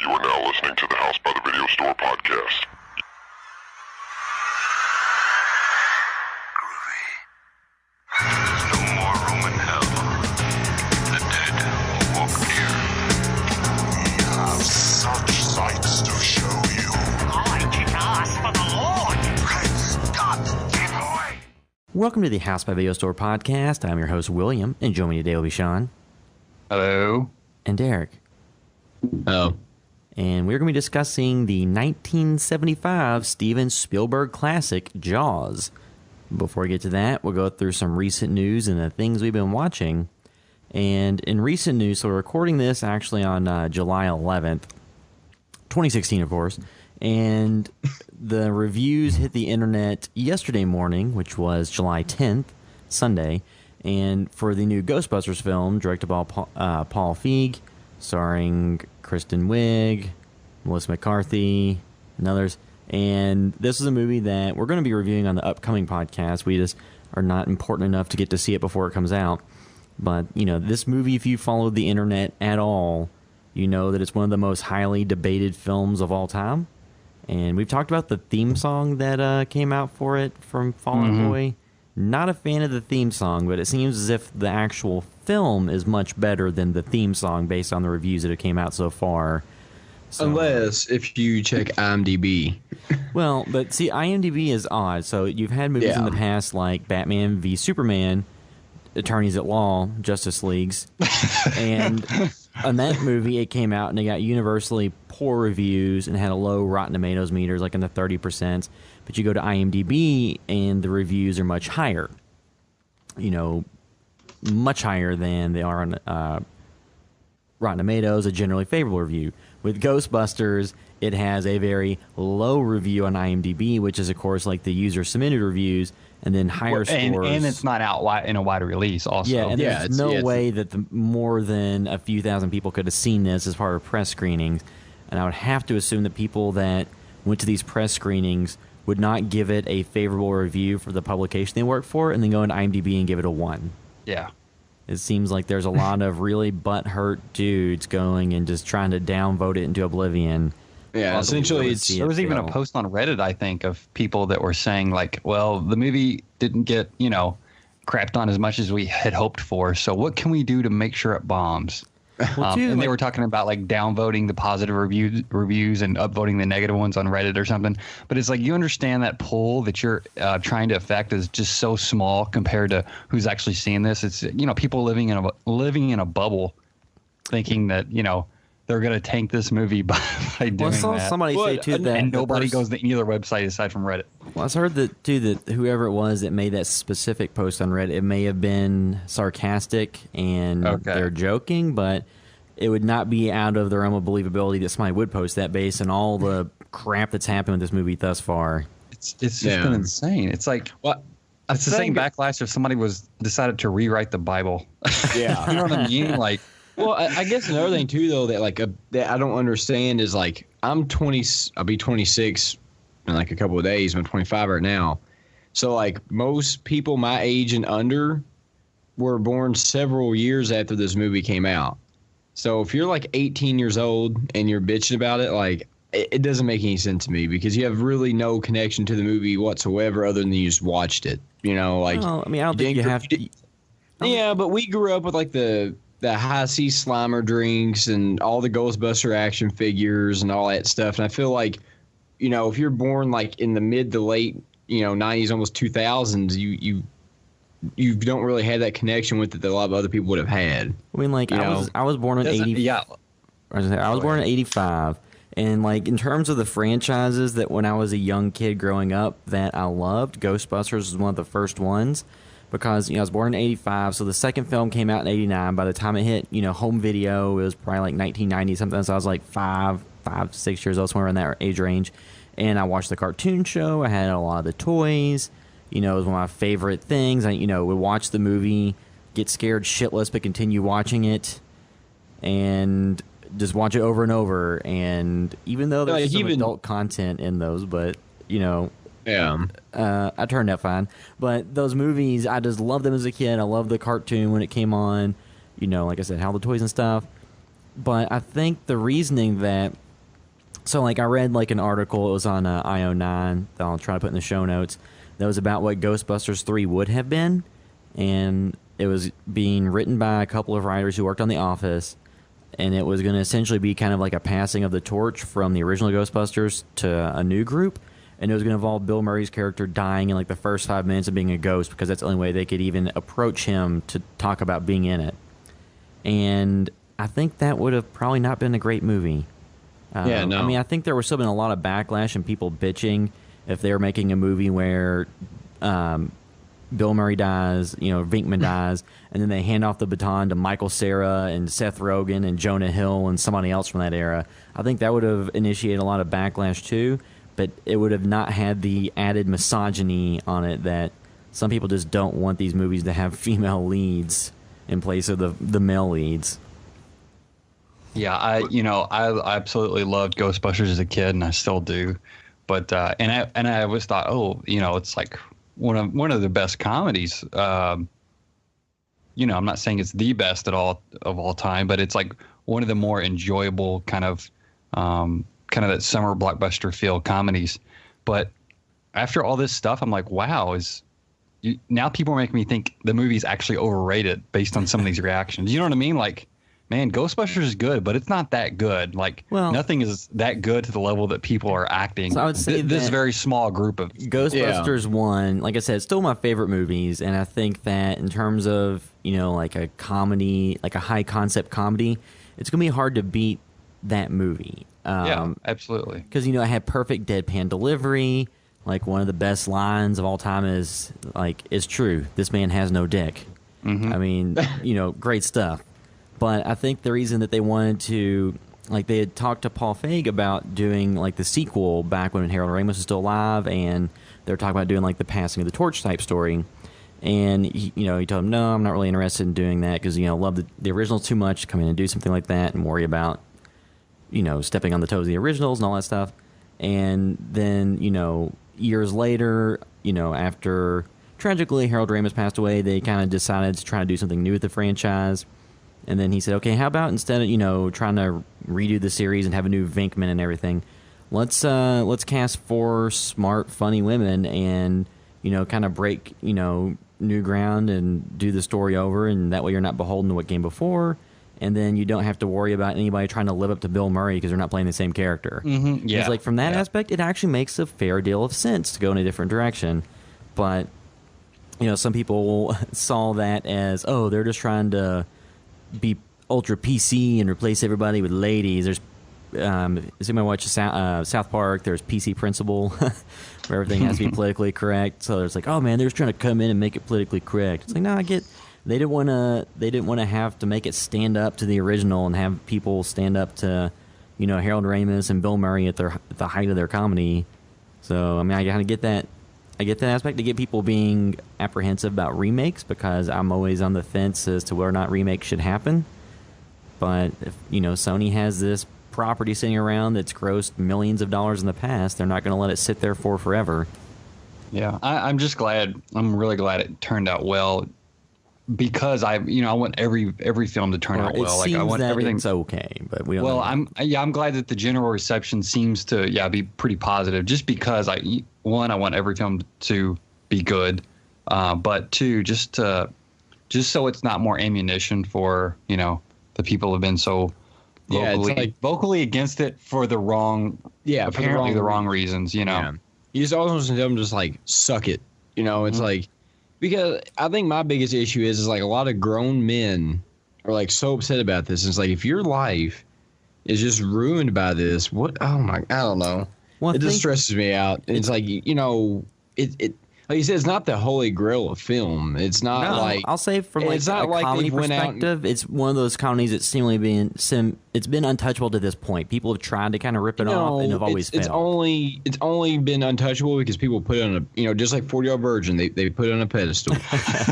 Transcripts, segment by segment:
You are now listening to the House by the Video Store podcast. There's no more room in hell. The dead will walk near. We have such sights to show you. I kick ass for the Lord. Praise God, get away! Welcome to the House by Video Store podcast. I'm your host, William, and joining me today will be Sean. Hello. And Derek. Oh. And we're going to be discussing the 1975 Steven Spielberg classic, Jaws. Before we get to that, we'll go through some recent news and the things we've been watching. And in recent news, so we're recording this actually on July 11th, 2016, of course. And the reviews hit the internet yesterday morning, which was July 10th, Sunday. And for the new Ghostbusters film, directed by Paul Feig, starring Kristen Wiig, Melissa McCarthy, and others. And this is a movie that we're going to be reviewing on the upcoming podcast. We just are not important enough to get to see it before it comes out. But, you know, this movie, if you followed the internet at all, you know that it's one of the most highly debated films of all time. And we've talked about the theme song that came out for it from Fall Out Boy. Not a fan of the theme song, but it seems as if the actual film is much better than the theme song based on the reviews that have came out so far. So, Unless if you check IMDb. well, but see, IMDb is odd. So you've had movies in the past like Batman v Superman, Attorneys at Law, Justice Leagues, and on that movie it came out and it got universally poor reviews and had a low Rotten Tomatoes meters, like in the 30%. But you go to IMDb and the reviews are much higher. You know, much higher than they are on Rotten Tomatoes, a generally favorable review. With Ghostbusters, it has a very low review on IMDb, which is, of course, like the user-submitted reviews, and then higher scores. And it's not out in a wider release also. Yeah, and there's no way that more than a few thousand people could have seen this as part of press screenings. And I would have to assume that people that went to these press screenings would not give it a favorable review for the publication they work for, and then go into IMDb and give it a 1. Yeah. It seems like there's a lot of really butthurt dudes going and just trying to downvote it into oblivion. Yeah, essentially, there was even a post on Reddit, I think, of people that were saying, like, well, the movie didn't get, crapped on as much as we had hoped for, so what can we do to make sure it bombs? And they were talking about, like, downvoting the positive reviews and upvoting the negative ones on Reddit or something. But it's like, you understand that pull that you're trying to affect is just so small compared to who's actually seeing this. It's, people living in a bubble thinking that, they're going to tank this movie by doing that. I saw somebody say, too, that... And nobody goes to any other website aside from Reddit. Well, I heard that, too, that whoever it was that made that specific post on Reddit, it may have been sarcastic and they're joking, but it would not be out of the realm of believability that somebody would post that based on all the crap that's happened with this movie thus far. It's just been insane. It's like... What? It's the same backlash if somebody decided to rewrite the Bible. Yeah. You know what I mean? Like... Well, I guess another thing too, though, that that I don't understand is like I'll be 26 in like a couple of days. I'm 25 right now, so like most people my age and under were born several years after this movie came out. So if you're like 18 years old and you're bitching about it, like it doesn't make any sense to me because you have really no connection to the movie whatsoever other than you just watched it. Like well, I mean, I don't think you have to. Yeah, but we grew up with like the high C Slimer drinks and all the Ghostbuster action figures and all that stuff. And I feel like, if you're born like in the mid to late, 90s, almost 2000s, you don't really have that connection with it that a lot of other people would have had. I mean, like I was born in 80. Yeah. I was born in 85. And like in terms of the franchises that when I was a young kid growing up that I loved, Ghostbusters was one of the first ones. Because, I was born in 85, so the second film came out in 89. By the time it hit, home video, it was probably like 1990 something. So I was like 6 years old, somewhere in that age range. And I watched the cartoon show. I had a lot of the toys. It was one of my favorite things. I, would watch the movie, get scared shitless, but continue watching it. And just watch it over and over. And even though there's some adult content in those, but, Yeah. I turned out fine. But those movies, I just loved them as a kid. I loved the cartoon when it came on. Like I said, How the Toys and stuff. But I think the reasoning that So, like, I read, like, an article. It was on IO9 that I'll try to put in the show notes. That was about what Ghostbusters 3 would have been. And it was being written by a couple of writers who worked on The Office. And it was going to essentially be kind of like a passing of the torch from the original Ghostbusters to a new group. And it was going to involve Bill Murray's character dying in, like, the first 5 minutes of being a ghost, because that's the only way they could even approach him to talk about being in it. And I think that would have probably not been a great movie. Yeah, no. I mean, I think there would still been a lot of backlash and people bitching if they were making a movie where Bill Murray dies, Venkman dies, and then they hand off the baton to Michael Cera and Seth Rogen and Jonah Hill and somebody else from that era. I think that would have initiated a lot of backlash too, but it would have not had the added misogyny on it that some people just don't want these movies to have female leads in place of the male leads. Yeah, I absolutely loved Ghostbusters as a kid, and I still do. But and I always thought, it's like one of the best comedies. I'm not saying it's the best of all time, but it's like one of the more enjoyable kind of that summer blockbuster feel comedies. But after all this stuff, I'm like, wow, now people are making me think the movie's actually overrated based on some of these reactions. You know what I mean? Like, man, Ghostbusters is good, but it's not that good. Like, nothing is that good to the level that people are acting. So I would say this very small group of Ghostbusters 1, like I said, it's still my favorite movies, and I think that in terms of, like a comedy, like a high concept comedy, it's going to be hard to beat that movie. Yeah, absolutely. Because, it had perfect deadpan delivery. Like, one of the best lines of all time is, like, it's true, this man has no dick. Mm-hmm. I mean, great stuff. But I think the reason that they wanted to, like, they had talked to Paul Feig about doing, like, the sequel back when Harold Ramis was still alive, and they were talking about doing, like, the passing of the torch type story. And, he told him, no, I'm not really interested in doing that because, love the originals too much to come in and do something like that and worry about, stepping on the toes of the originals and all that stuff. And then, years later, after tragically Harold Ramis passed away, they kind of decided to try to do something new with the franchise. And then he said, okay, how about instead of, trying to redo the series and have a new Venkman and everything, let's cast 4 smart, funny women and, kind of break, new ground and do the story over. And that way you're not beholden to what came before. And then you don't have to worry about anybody trying to live up to Bill Murray because they're not playing the same character. Mm-hmm. Yeah. It's like, from that aspect, it actually makes a fair deal of sense to go in a different direction. But, some people saw that as, oh, they're just trying to be ultra PC and replace everybody with ladies. There's somebody watch South Park. There's PC Principle, where everything has to be politically correct. So it's like, oh man, they're just trying to come in and make it politically correct. It's like, no, I get. They didn't want to have to make it stand up to the original and have people stand up to, Harold Ramis and Bill Murray at the height of their comedy. So I mean, I kind of get that. I get that aspect. To get people being apprehensive about remakes because I'm always on the fence as to whether or not remakes should happen. But if Sony has this property sitting around that's grossed millions of dollars in the past, they're not going to let it sit there for forever. Yeah, I'm just glad. I'm really glad it turned out well. Because I want every film to turn out well. Like I want everything. It's okay, but we don't. Well, I'm glad that the general reception seems to be pretty positive. Just because I want every film to be good, but 2, just so it's not more ammunition for the people who have been so vocally against it for the wrong apparently the wrong reasons. Yeah. You just always want to tell them just like suck it. It's like. Because I think my biggest issue is like a lot of grown men are like so upset about this. It's like if your life is just ruined by this, I don't know. Well, it just stresses me out. It's like it like you said, it's not the holy grail of film. It's not like I'll say from like a comedy perspective, it's one of those comedies that's seemingly it's been untouchable to this point. People have tried to kind of rip it off and have always failed. It's only been untouchable because people put it on a just like 40-Year-Old Virgin, they put it on a pedestal,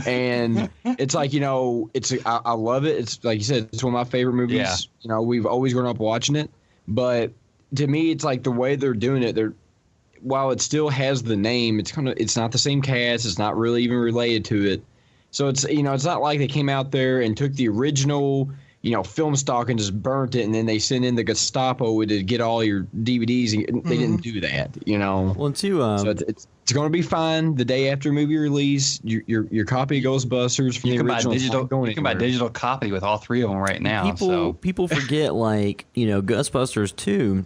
and it's like I love it. It's like you said, it's one of my favorite movies. Yeah. We've always grown up watching it, but to me, it's like the way they're doing it. While it still has the name, it's not the same cast. It's not really even related to it. So it's it's not like they came out there and took the original film stock and just burnt it, and then they send in the Gestapo to get all your DVDs, and they didn't do that, Well, too. So it's going to be fine the day after movie release. Your copy of Ghostbusters from the original. You can buy digital copy with all 3 of them right now. People forget, Ghostbusters 2,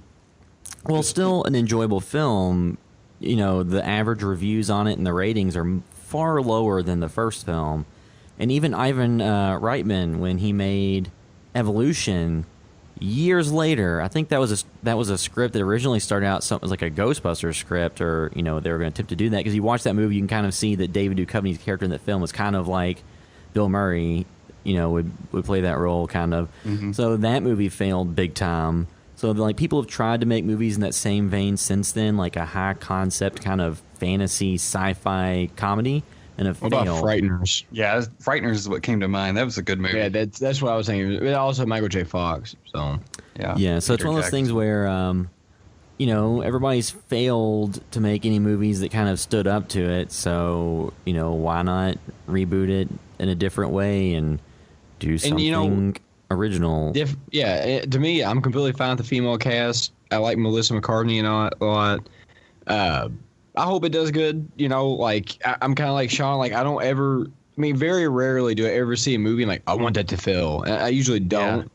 well, still an enjoyable film. The average reviews on it and the ratings are far lower than the first film. And even Ivan Reitman, when he made Evolution years later, I think that was a script that originally started out something like a Ghostbusters script, or they were going to attempt to do that, because you watch that movie, you can kind of see that David Duchovny's character in that film was kind of like Bill Murray, would play that role kind of. So that movie failed big time. So people have tried to make movies in that same vein since then, like a high concept kind of fantasy sci-fi comedy. What about Frighteners? Yeah, Frighteners is what came to mind. That was a good movie. Yeah, that's what I was thinking. It also Michael J. Fox. So yeah. So it's one of those things where everybody's failed to make any movies that kind of stood up to it. So why not reboot it in a different way and do something original? To me, I'm completely fine with the female cast. I like Melissa McCartney a lot. I hope it does good. I'm kind of like Sean. I don't ever. Very rarely do I ever see a movie and I want that to fill. And I usually don't.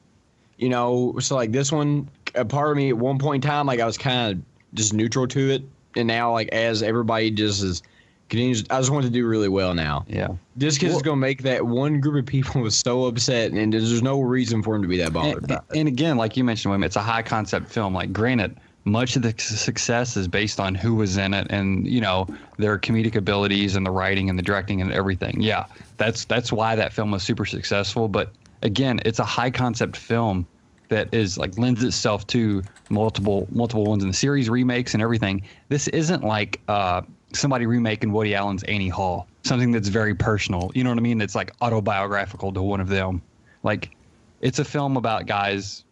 So this one, a part of me at one point in time, I was kind of just neutral to it, and now as everybody just is continues, I just want it to do really well now. Yeah. Just because it's gonna make that one group of people was so upset, and there's no reason for them to be that bothered. And again, like you mentioned, William, it's a high concept film. Granted, much of the success is based on who was in it and, their comedic abilities and the writing and the directing and everything. Yeah, that's why that film was super successful. But again, it's a high concept film that is lends itself to multiple ones in the series, remakes and everything. This isn't like somebody remaking Woody Allen's Annie Hall, something that's very personal. You know what I mean? It's autobiographical to one of them. It's a film about guys,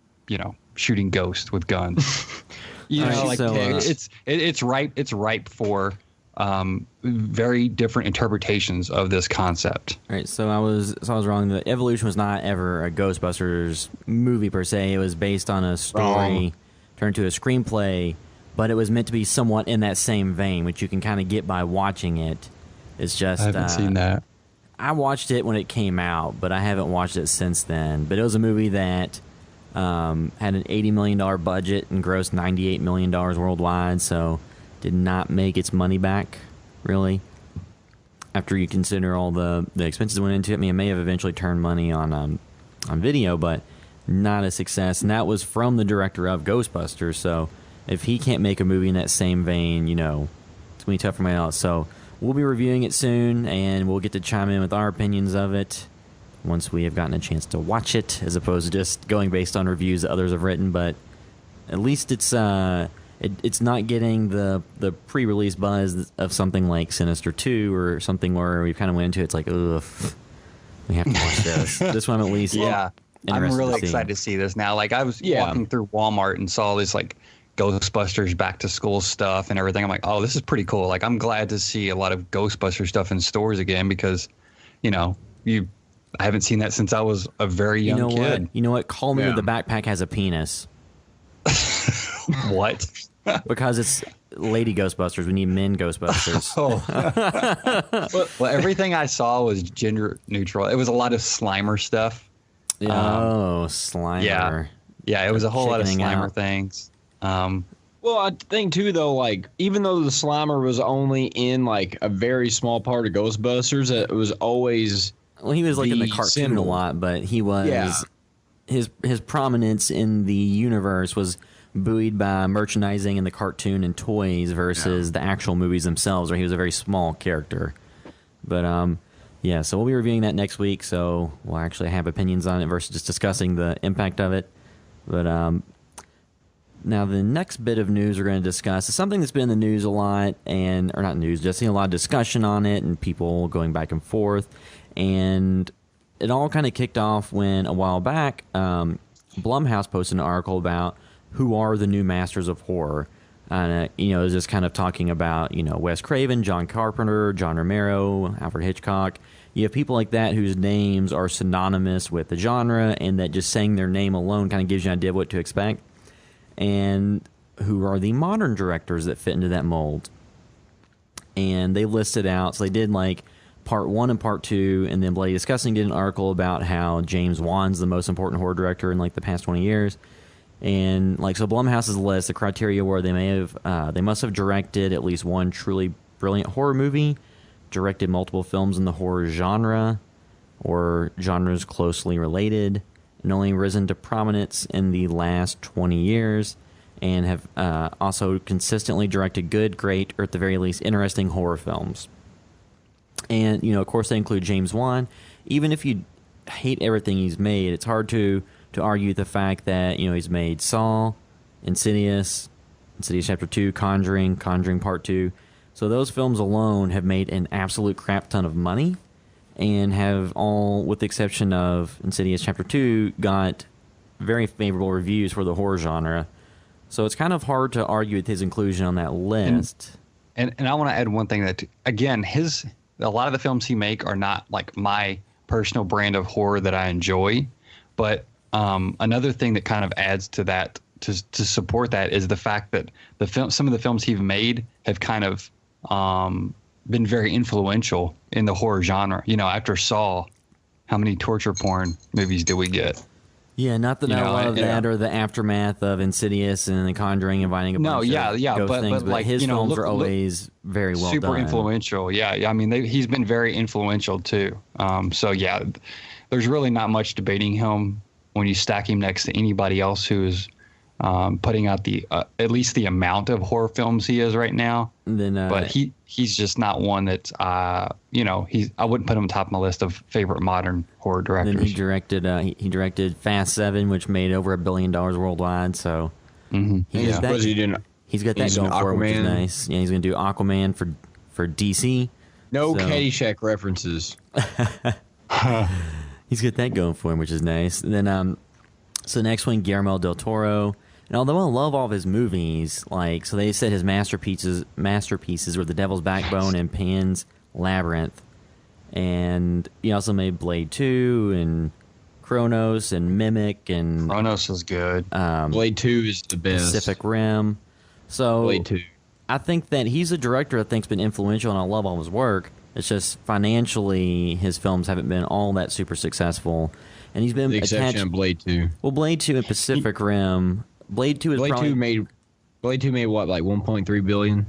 shooting ghosts with guns. It's ripe for very different interpretations of this concept. All right, so I was wrong. The Evolution was not ever a Ghostbusters movie per se. It was based on a story turned to a screenplay, but it was meant to be somewhat in that same vein, which you can kind of get by watching it. It's just I haven't seen that. I watched it when it came out, but I haven't watched it since then. But it was a movie that had an $80 million budget and grossed $98 million worldwide, so did not make its money back, really. After you consider all the expenses that went into it, it may have eventually turned money on video, but not a success. And that was from the director of Ghostbusters, so if he can't make a movie in that same vein, it's going to be tough for anyone else. So we'll be reviewing it soon, and we'll get to chime in with our opinions of it once we have gotten a chance to watch it, as opposed to just going based on reviews that others have written. But at least it's not getting the pre-release buzz of something like Sinister 2 or something where we kind of went into it. It's ugh, we have to watch this. This one at least. Yeah, I'm really excited to see this now. I was walking through Walmart and saw this Ghostbusters back to school stuff and everything. I'm like, oh, this is pretty cool. I'm glad to see a lot of Ghostbusters stuff in stores again, because I haven't seen that since I was a very young kid. You know what? Call Me When the Backpack Has a Penis. What? Because it's lady Ghostbusters. We need men Ghostbusters. Well, everything I saw was gender neutral. It was a lot of Slimer stuff. Slimer. Yeah, it was a whole lot of Slimer things. Well, I think too, though, even though the Slimer was only in a very small part of Ghostbusters, it was always. Well, he was in the cartoon a lot, but he was his prominence in the universe was buoyed by merchandising in the cartoon and toys versus the actual movies themselves, where he was a very small character. But so we'll be reviewing that next week, so we'll actually have opinions on it versus just discussing the impact of it. But now the next bit of news we're going to discuss is something that's been in the news a lot, or not news, just seeing a lot of discussion on it and people going back and forth. And it all kind of kicked off when, a while back, Blumhouse posted an article about who are the new masters of horror. Just kind of talking about, Wes Craven, John Carpenter, John Romero, Alfred Hitchcock. You have people like that whose names are synonymous with the genre, and that just saying their name alone kind of gives you an idea of what to expect. And who are the modern directors that fit into that mold. And they listed out, so they did like part 1 and part 2, and then Bloody Disgusting did an article about how James Wan's the most important horror director in like the past 20 years. And like, so Blumhouse's list, the criteria were they must have directed at least one truly brilliant horror movie, directed multiple films in the horror genre or genres closely related, and only risen to prominence in the last 20 years, and have also consistently directed good, great, or at the very least interesting horror films. And, of course, they include James Wan. Even if you hate everything he's made, it's hard to argue the fact that, he's made Saw, Insidious Chapter 2, Conjuring Part 2. So those films alone have made an absolute crap ton of money, and have all, with the exception of Insidious Chapter 2, got very favorable reviews for the horror genre. So it's kind of hard to argue with his inclusion on that list. And I want to add one thing that, again, a lot of the films he make are not like my personal brand of horror that I enjoy. But another thing that kind of adds to that, to support that, is the fact that some of the films he's made have kind of been very influential in the horror genre. After Saw, how many torture porn movies did we get? Yeah, not that I love that or the aftermath of Insidious and The Conjuring inviting a bunch of ghost things, but like his films are always very well super done. Influential. Yeah. I mean, he's been very influential too. There's really not much debating him when you stack him next to anybody else who is putting out the at least the amount of horror films he is right now. But he's just not one that I wouldn't put him on top of my list of favorite modern horror directors. Then he directed Fast 7, which made over $1 billion worldwide. So he's got that going for him, which is nice. Yeah, he's going to do Aquaman for DC. No Caddyshack references. He's got that going for him, which is nice. And then so next one, Guillermo del Toro. And although I love all of his movies, so they said his masterpieces were The Devil's Backbone and Pan's Labyrinth. And he also made Blade 2 and Kronos and Mimic. And Kronos is good. Blade 2 is the best. Pacific Rim. So Blade 2. I think that he's a director I think's been influential, and I love all his work. It's just financially, his films haven't been all that super successful. And he's been the exception of Blade 2. Well, Blade 2 and Pacific Rim. Blade 2 made what, like $1.3 billion?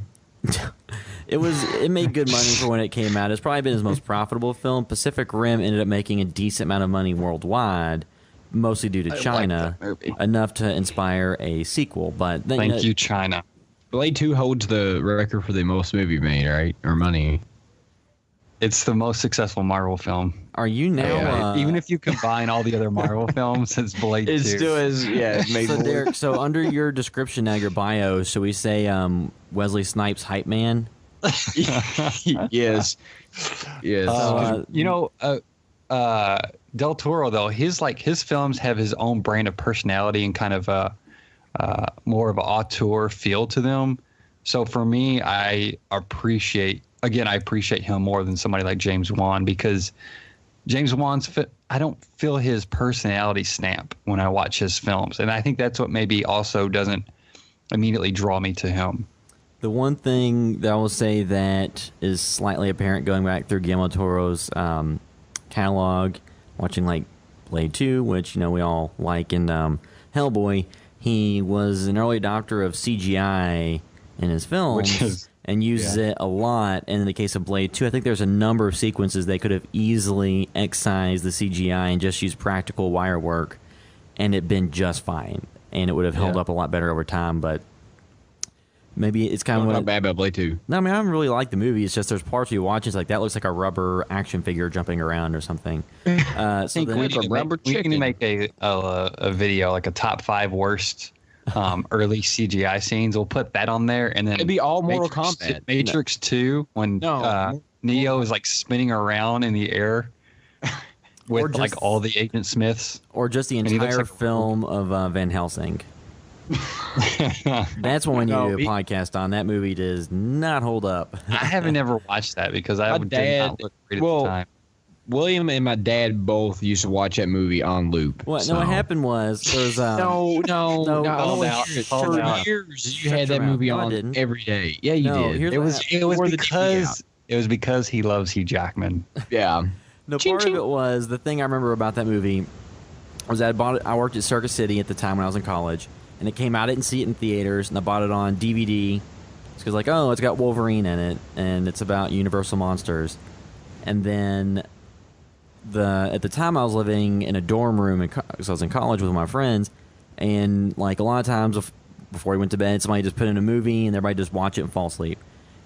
It made good money for when it came out. It's probably been his most profitable film. Pacific Rim ended up making a decent amount of money worldwide, mostly due to China, enough to inspire a sequel. But thank you, China. Blade 2 holds the record for the most movie made, right? Or money. It's the most successful Marvel film. Are you now? Even if you combine all the other Marvel films, it's Blade 2. It still is, it made so more. Derek, so under your description now, your bio, should we say Wesley Snipes hype man? Yes. Del Toro, though, his films have his own brand of personality and kind of more of an auteur feel to them. So for me, I appreciate him more than somebody like James Wan, because James Wan's I don't feel his personality snap when I watch his films, and I think that's what maybe also doesn't immediately draw me to him. The one thing that I will say that is slightly apparent going back through Guillermo del Toro's catalog, watching like Blade 2, which we all like, and Hellboy, he was an early adopter of CGI in his films. And uses it a lot. And in the case of Blade 2, I think there's a number of sequences they could have easily excised the CGI and just used practical wire work, and it'd been just fine. And it would have held up a lot better over time. But maybe it's kind of not bad about Blade 2. No, I mean, I don't really like the movie. It's just there's parts you watch, it's like, that looks like a rubber action figure jumping around or something. We need to make a video, like a top 5 worst early CGI scenes. We'll put that on there, and then it'd be all Mortal Kombat. Matrix 2, when Neo is like spinning around in the air with just, like all the Agent Smiths, or just the entire film of Van Helsing. That's one you do a podcast on. That movie does not hold up. I haven't ever watched that because I did not look great at the time. William and my dad both used to watch that movie on loop. What? No, what happened was there was no. For years you had that movie on every day. Yeah, you did. It was because he loves Hugh Jackman. Yeah. No, part of it was the thing I remember about that movie was I bought it. I worked at Circus City at the time when I was in college, and it came out. I didn't see it in theaters, and I bought it on DVD. It's because like, oh, it's got Wolverine in it, and it's about Universal monsters. And then at the time I was living in a dorm room because I was in college with my friends, and like a lot of times before we went to bed, somebody just put in a movie and everybody just watch it and fall asleep.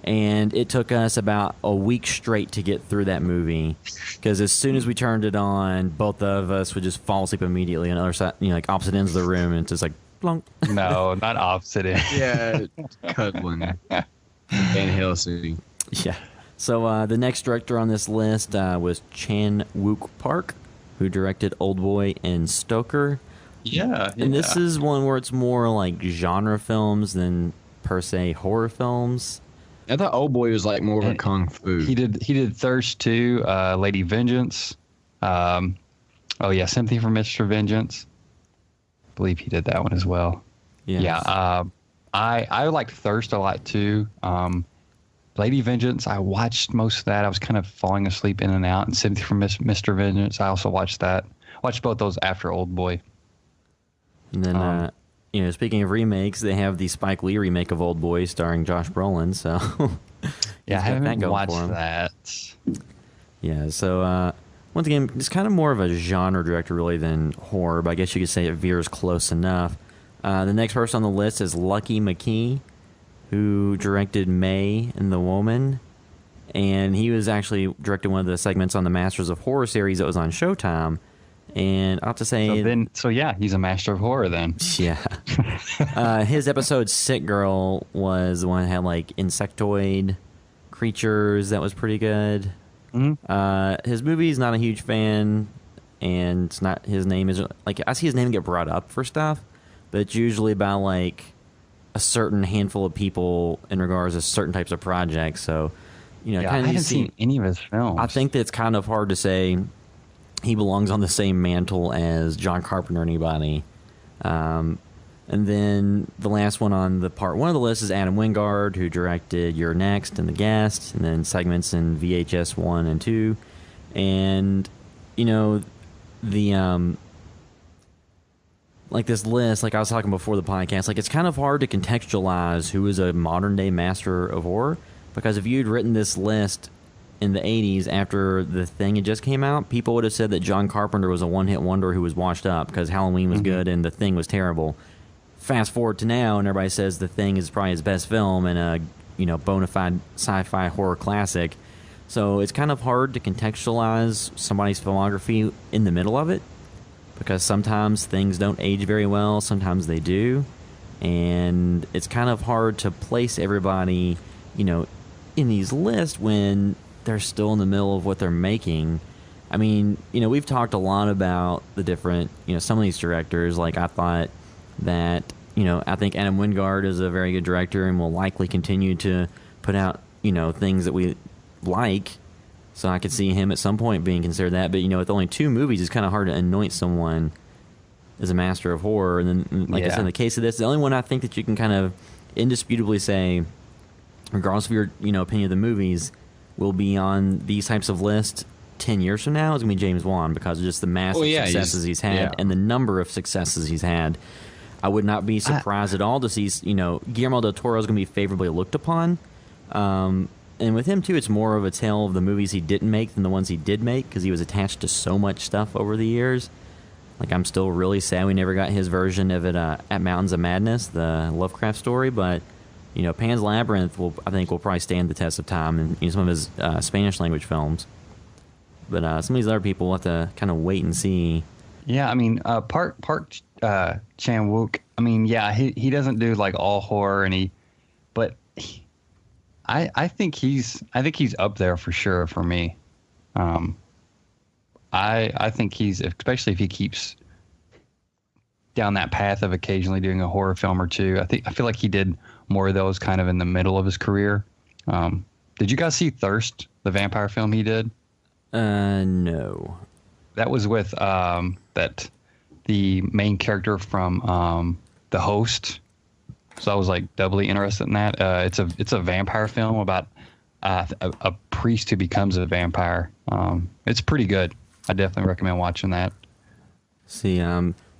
And it took us about a week straight to get through that movie because as soon as we turned it on, both of us would just fall asleep immediately on the other side, like opposite ends of the room, and it's just like plunk. No, not opposite ends. Yeah, cuddling. Van Helsing. Yeah. So the next director on this list was Chan Wook Park, who directed Oldboy and Stoker. Yeah. And this is one where it's more like genre films than per se horror films. I thought Oldboy was like more of a kung fu. He did Thirst 2, Lady Vengeance. Sympathy for Mr. Vengeance. I believe he did that one as well. Yes. Yeah. I liked Thirst a lot too. Lady Vengeance, I watched most of that. I was kind of falling asleep in and out. And Sympathy for Mr. Vengeance, I also watched that. Watched both those after Oldboy. And then, speaking of remakes, they have the Spike Lee remake of Oldboy starring Josh Brolin. So, yeah, I haven't watched that. Yeah, so once again, it's kind of more of a genre director really than horror, but I guess you could say it veers close enough. The next person on the list is Lucky McKee, who directed May and the Woman, and he was actually directing one of the segments on the Masters of Horror series that was on Showtime. And I'll have to say, so he's a master of horror then. Yeah, his episode "Sick Girl" was the one that had like insectoid creatures. That was pretty good. Mm-hmm. His movie's not a huge fan, and it's not his name is like I see his name get brought up for stuff, but it's usually about like a certain handful of people in regards to certain types of projects. So, I haven't seen any of his films. I think that it's kind of hard to say he belongs on the same mantle as John Carpenter or anybody. And then the last one on the part one of the list is Adam Wingard, who directed You're Next and The Guest, and then segments in VHS 1 and 2. And, like this list, like I was talking before the podcast, like it's kind of hard to contextualize who is a modern day master of horror, because if you'd written this list in the 80s after The Thing had just came out, people would have said that John Carpenter was a one-hit wonder who was washed up because Halloween was good and The Thing was terrible. Fast forward to now, and everybody says The Thing is probably his best film and a bona fide sci-fi horror classic. So it's kind of hard to contextualize somebody's filmography in the middle of it, because sometimes things don't age very well, sometimes they do, and it's kind of hard to place everybody, in these lists when they're still in the middle of what they're making. I mean, we've talked a lot about the different, some of these directors. Like I thought that, I think Adam Wingard is a very good director and will likely continue to put out, things that we like. So I could see him at some point being considered that. But, with only 2 movies, it's kind of hard to anoint someone as a master of horror. And then, like I said, in the case of this, the only one I think that you can kind of indisputably say, regardless of your, opinion of the movies, will be on these types of lists 10 years from now is going to be James Wan, because of just the massive successes he's had and the number of successes he's had. I would not be surprised at all to see, Guillermo del Toro is going to be favorably looked upon. And with him, too, it's more of a tale of the movies he didn't make than the ones he did make, because he was attached to so much stuff over the years. Like, I'm still really sad we never got his version of it at Mountains of Madness, the Lovecraft story, but, Pan's Labyrinth, will probably stand the test of time in some of his Spanish-language films. But some of these other people will have to kind of wait and see. Yeah, I mean, Park Chan-wook, I mean, yeah, he doesn't do, like, all horror, I think he's up there for sure for me. I think he's, especially if he keeps down that path of occasionally doing a horror film or two. I feel like he did more of those kind of in the middle of his career. Did you guys see Thirst, the vampire film he did? No. That was with the main character from The Host. So I was like doubly interested in that. It's a vampire film about a priest who becomes a vampire. It's pretty good. I definitely recommend watching that. See,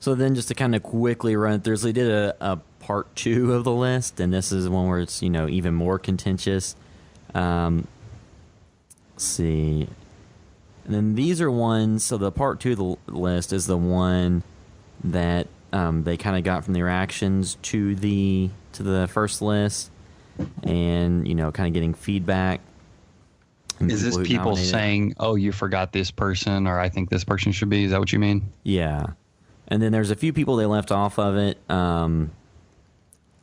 so then just to kind of quickly run through, so they did a part 2 of the list, and this is one where it's, even more contentious. Let's see. And then these are ones, so the part 2 of the list is the one that they kind of got from the reactions to the first list, and, kind of getting feedback. Is this people saying, oh, you forgot this person, or I think this person should be? Is that what you mean? Yeah. And then there's a few people they left off of it,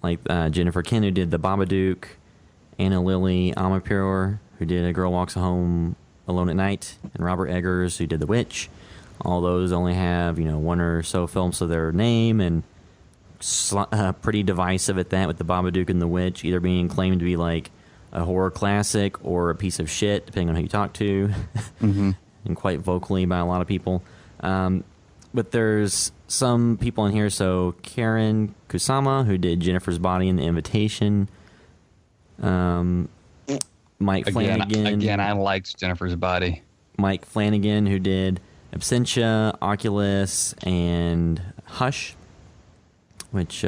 like Jennifer Ken, who did The Babadook, Anna Lily Amapur, who did A Girl Walks Home Alone at Night, and Robert Eggers, who did The Witch. All those only have, one or so films of their name, and pretty divisive at that, with The Babadook and The Witch either being claimed to be like a horror classic or a piece of shit, depending on who you talk to, mm-hmm. and quite vocally by a lot of people. But there's some people in here, so Karen Kusama, who did Jennifer's Body and The Invitation, Mike Flanagan. Again, I liked Jennifer's Body. Mike Flanagan, who did Absentia, Oculus, and Hush, which...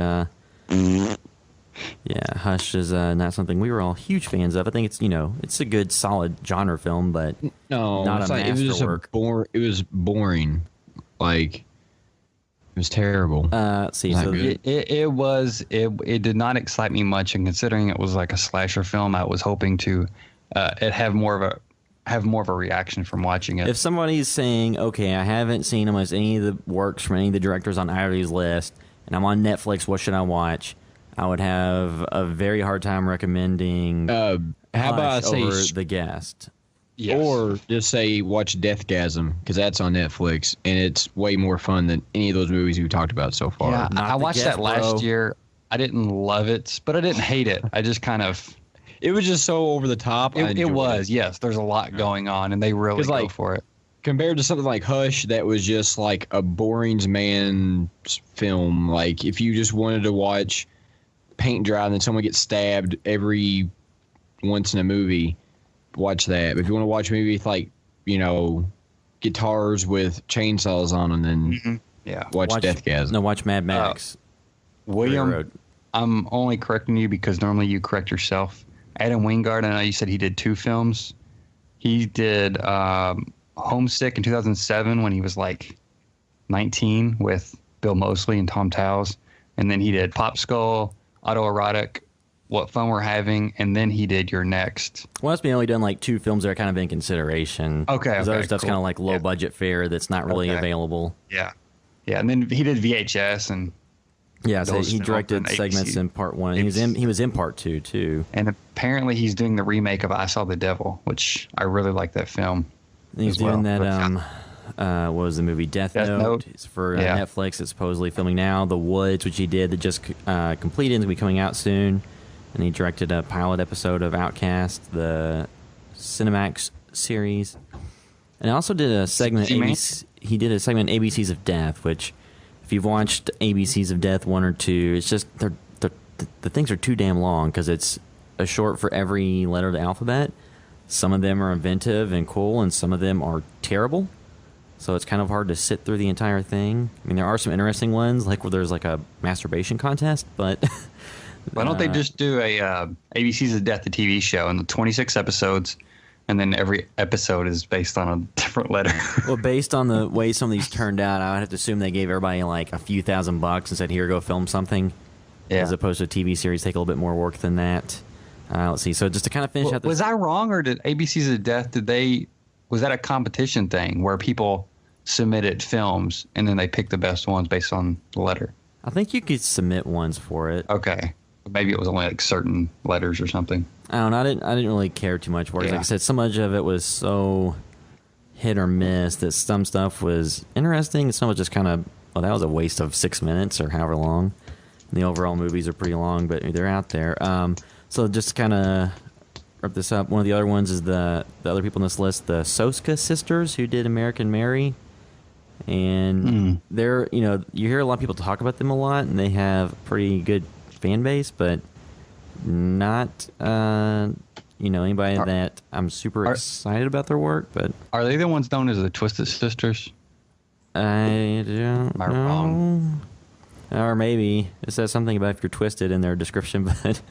Yeah, Hush is not something we were all huge fans of. I think it's it's a good, solid genre film, but not a masterwork. It was boring. Like, it was terrible. Let's see. So it did not excite me much, and considering it was like a slasher film, I was hoping to have more of a reaction from watching it. If somebody's saying, okay, I haven't seen almost any of the works from any of the directors on either of these lists, and I'm on Netflix, what should I watch? I would have a very hard time recommending how about I say over The Guest. Yes. Or just say watch Deathgasm, because that's on Netflix, and it's way more fun than any of those movies we've talked about so far. Yeah, I watched that last year. I didn't love it, but I didn't hate it. I just kind of... It was just so over the top. It was, yes. There's a lot going on, and they really go for it. Compared to something like Hush, that was just like a boring man film. Like, if you just wanted to watch paint dry and then someone gets stabbed every once in a movie, watch that. But if you want to watch a movie with, like, guitars with chainsaws on them, then watch Deathgasm. No, watch Mad Max. William, I'm only correcting you because normally you correct yourself. Adam Wingard, I know you said he did 2 films. He did Homesick in 2007 when he was like 19 with Bill Moseley and Tom Towles. And then he did Pop Skull, Autoerotic, What Fun We're Having, and then he did Your Next. Well, that's been only done like 2 films that are kind of in consideration. Okay. Other stuff's kind of like low budget fare that's not really available. Yeah. Yeah, and then he did VHS and... Yeah, so he directed segments in part 1. He was in part 2 too. And apparently he's doing the remake of I Saw the Devil, which I really like that film. And he's doing that what was the movie Death Note. It's for Netflix. It's supposedly filming now. The Woods, which he did, that just completed and is going to be coming out soon. And he directed a pilot episode of Outcast, the Cinemax series. And also did a segment he did a segment ABCs of Death, which if you've watched ABCs of Death 1 or 2, it's just the things are too damn long because it's a short for every letter of the alphabet. Some of them are inventive and cool, and some of them are terrible. So it's kind of hard to sit through the entire thing. I mean, there are some interesting ones, like where there's like a masturbation contest, but... Why don't they just do a ABCs of Death, the TV show, and the 26 episodes, and then every episode is based on a different letter? Well, based on the way some of these turned out, I would have to assume they gave everybody like a few $1,000 and said, here, go film something. Yeah. As opposed to a TV series take a little bit more work than that. Let's see. So just to kind of finish out this... Was I wrong, or did ABCs of Death, was that a competition thing where people submitted films and then they picked the best ones based on the letter? I think you could submit ones for it. Okay. Maybe it was only like certain letters or something. I don't know. I didn't really care too much for it. Like I said, so much of it was so hit or miss that some stuff was interesting and some was just kind of well, that was a waste of 6 minutes or however long. And the overall movies are pretty long, but they're out there. So just to kind of wrap this up, one of the other ones is the other people on this list, the Soska sisters, who did American Mary. And they're, you hear a lot of people talk about them a lot, and they have pretty good fan base, but not, anybody that I'm super excited about their work. But are they the ones known as the Twisted Sisters? I don't Am I know. wrong? Or maybe it says something about if you're twisted in their description, but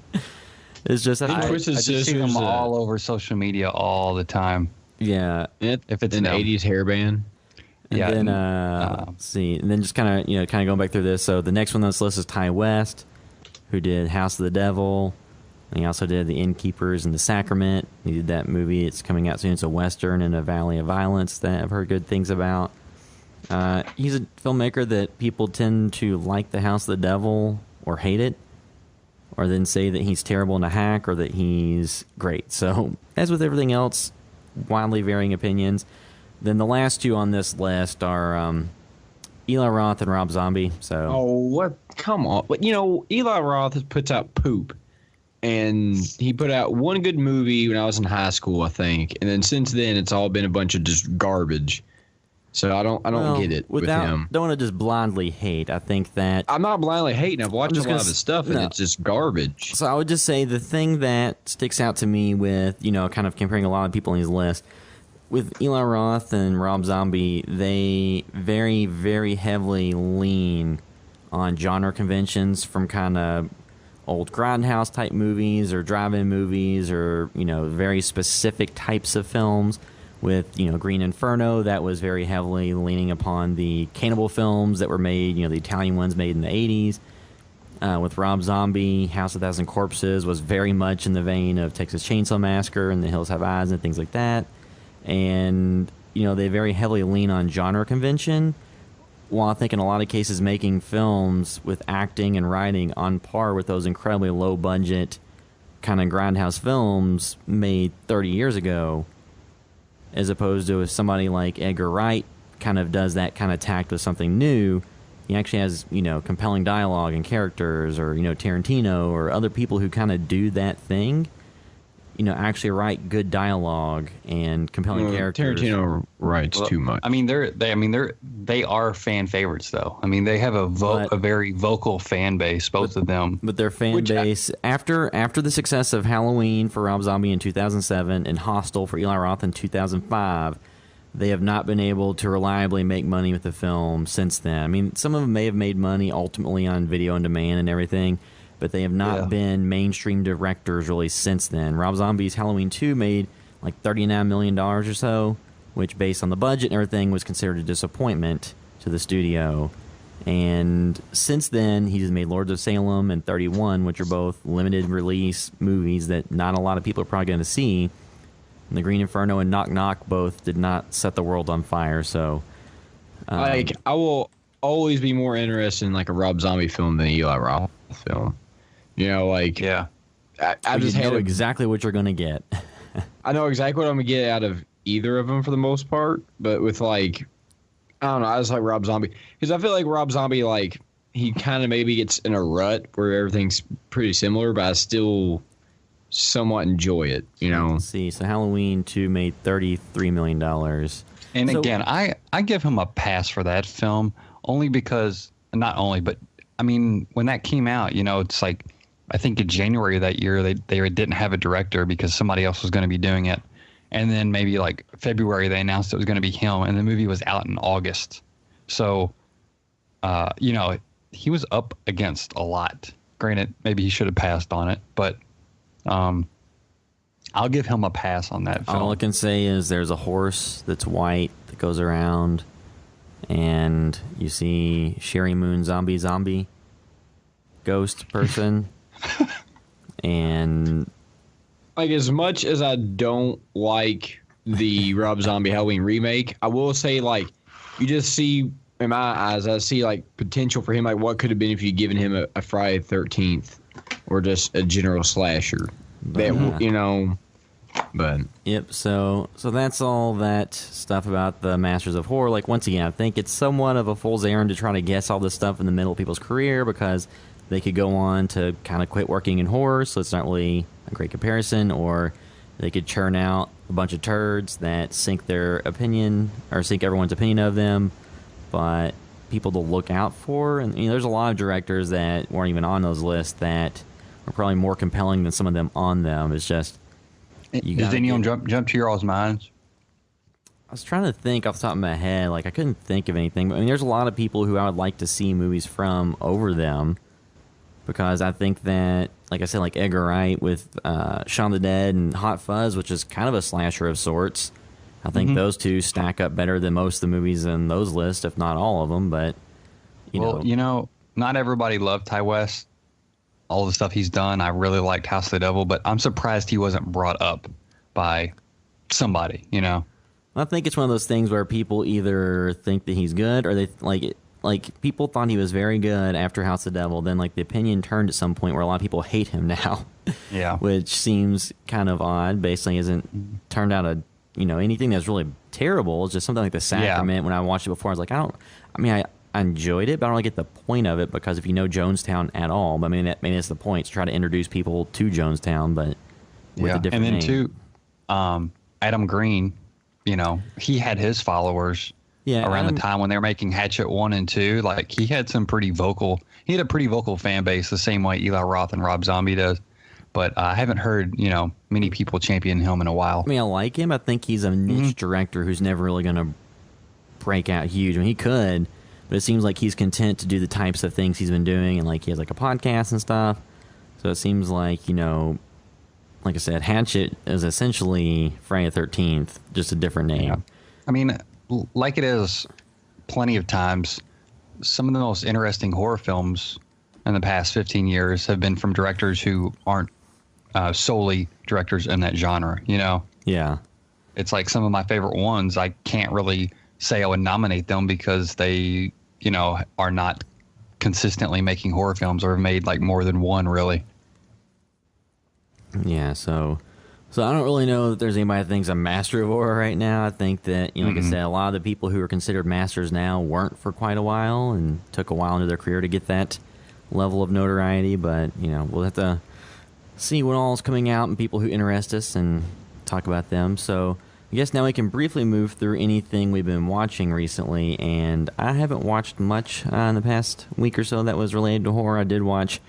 it's just I just see them all over social media all the time. Yeah, if it's an '80s hairband. And yeah. then let's see, and then just kind of going back through this. So the next one on this list is Ty West, who did House of the Devil. And he also did The Innkeepers and The Sacrament. He did that movie. It's coming out soon. It's a Western in a Valley of Violence that I've heard good things about. He's a filmmaker that people tend to like The House of the Devil or hate it, or then say that he's terrible and a hack, or that he's great. So, as with everything else, wildly varying opinions. Then the last two on this list are Eli Roth and Rob Zombie. So, what? Come on. But, Eli Roth puts out poop. And he put out one good movie when I was in high school, I think. And then since then, it's all been a bunch of just garbage. So I don't get it with him. Don't want to just blindly hate. I think that I'm not blindly hating. I've watched a lot of his stuff, and it's just garbage. So I would just say the thing that sticks out to me with, kind of comparing a lot of people on his list, with Eli Roth and Rob Zombie, they very, very heavily lean on genre conventions from kind of old grindhouse type movies or drive-in movies, or very specific types of films. With Green Inferno, that was very heavily leaning upon the cannibal films that were made, the Italian ones made in the 80s. With Rob Zombie, House of 1,000 Corpses was very much in the vein of Texas Chainsaw Massacre and The Hills Have Eyes and things like that. And they very heavily lean on genre convention, while I think in a lot of cases making films with acting and writing on par with those incredibly low-budget kind of grindhouse films made 30 years ago, as opposed to if somebody like Edgar Wright kind of does that kind of tact with something new. He actually has, compelling dialogue and characters, or, Tarantino or other people who kind of do that thing. Actually write good dialogue and compelling characters. Tarantino writes too much. I mean, they are fan favorites, though. I mean, they have a very vocal fan base, both of them. But their fan base, after the success of Halloween for Rob Zombie in 2007 and Hostel for Eli Roth in 2005, they have not been able to reliably make money with the film since then. I mean, some of them may have made money ultimately on video on demand and everything, but they have not been mainstream directors really since then. Rob Zombie's Halloween 2 made like $39 million or so, which based on the budget and everything was considered a disappointment to the studio. And since then, he's made Lords of Salem and 31, which are both limited release movies that not a lot of people are probably going to see. And The Green Inferno and Knock Knock both did not set the world on fire. So, I will always be more interested in like a Rob Zombie film than an Eli Roth film. I just know exactly what you're going to get. I know exactly what I'm going to get out of either of them for the most part. But with I don't know, I just like Rob Zombie. Because I feel like Rob Zombie, he kind of maybe gets in a rut where everything's pretty similar, but I still somewhat enjoy it, Let's see. So Halloween 2 made $33 million. And again, I give him a pass for that film, only because, not only, but I mean, when that came out, it's like, I think in January of that year, they didn't have a director because somebody else was going to be doing it. And then maybe like February, they announced it was going to be him, and the movie was out in August. So, he was up against a lot. Granted, maybe he should have passed on it, but I'll give him a pass on that film. All I can say is there's a horse that's white that goes around, and you see Sherry Moon zombie ghost person. And as much as I don't like the Rob Zombie Halloween remake, I will say you just see, in my eyes, I see potential for him, what could have been if you'd given him a Friday the 13th or just a general slasher. That But yep. So that's all that stuff about the Masters of Horror. Like, once again, I think it's somewhat of a fool's errand to try to guess all this stuff in the middle of people's career, because they could go on to kind of quit working in horror, so it's not really a great comparison, or they could churn out a bunch of turds that sink their opinion or sink everyone's opinion of them. But people to look out for, and there's a lot of directors that weren't even on those lists that are probably more compelling than some of them on them. It's just, does anyone jump to your all's minds? I was trying to think off the top of my head. Like, I couldn't think of anything. I mean, there's a lot of people who I would like to see movies from over them, because I think that, like I said, like Edgar Wright with Shaun of the Dead and Hot Fuzz, which is kind of a slasher of sorts. I think those two stack up better than most of the movies in those lists, if not all of them. But you know, not everybody loved Ty West. All the stuff he's done, I really liked House of the Devil, but I'm surprised he wasn't brought up by somebody. I think it's one of those things where people either think that he's good, or they like people thought he was very good after House of the Devil. Then like the opinion turned at some point where a lot of people hate him now. Yeah, which seems kind of odd. Basically, hasn't turned out anything that's really terrible. It's just something like The Sacrament. Yeah. When I watched it before, I was like, I enjoyed it, but I don't really get the point of it, because if you know Jonestown at all, but maybe that's the point, to try to introduce people to Jonestown, but with a different name. And then too, Adam Green, he had his followers around the time when they were making Hatchet 1 and 2. Like, he had a pretty vocal fan base, the same way Eli Roth and Rob Zombie does. But I haven't heard, many people champion him in a while. I mean, I like him. I think he's a niche director who's never really going to break out huge. I mean, he could, but it seems like he's content to do the types of things he's been doing, and like he has like a podcast and stuff. So it seems like, like I said, Hatchet is essentially Friday the 13th, just a different name. Yeah. I mean, like it is plenty of times, some of the most interesting horror films in the past 15 years have been from directors who aren't solely directors in that genre, Yeah. It's like some of my favorite ones, I can't really say I would nominate them because they, are not consistently making horror films, or have made like more than one, really. Yeah, so I don't really know that there's anybody that thinks a master of horror right now. I think that, like I said, a lot of the people who are considered masters now weren't for quite a while, and took a while into their career to get that level of notoriety. But, we'll have to see what all is coming out and people who interest us and talk about them. So I guess now we can briefly move through anything we've been watching recently. And I haven't watched much in the past week or so that was related to horror. I did watch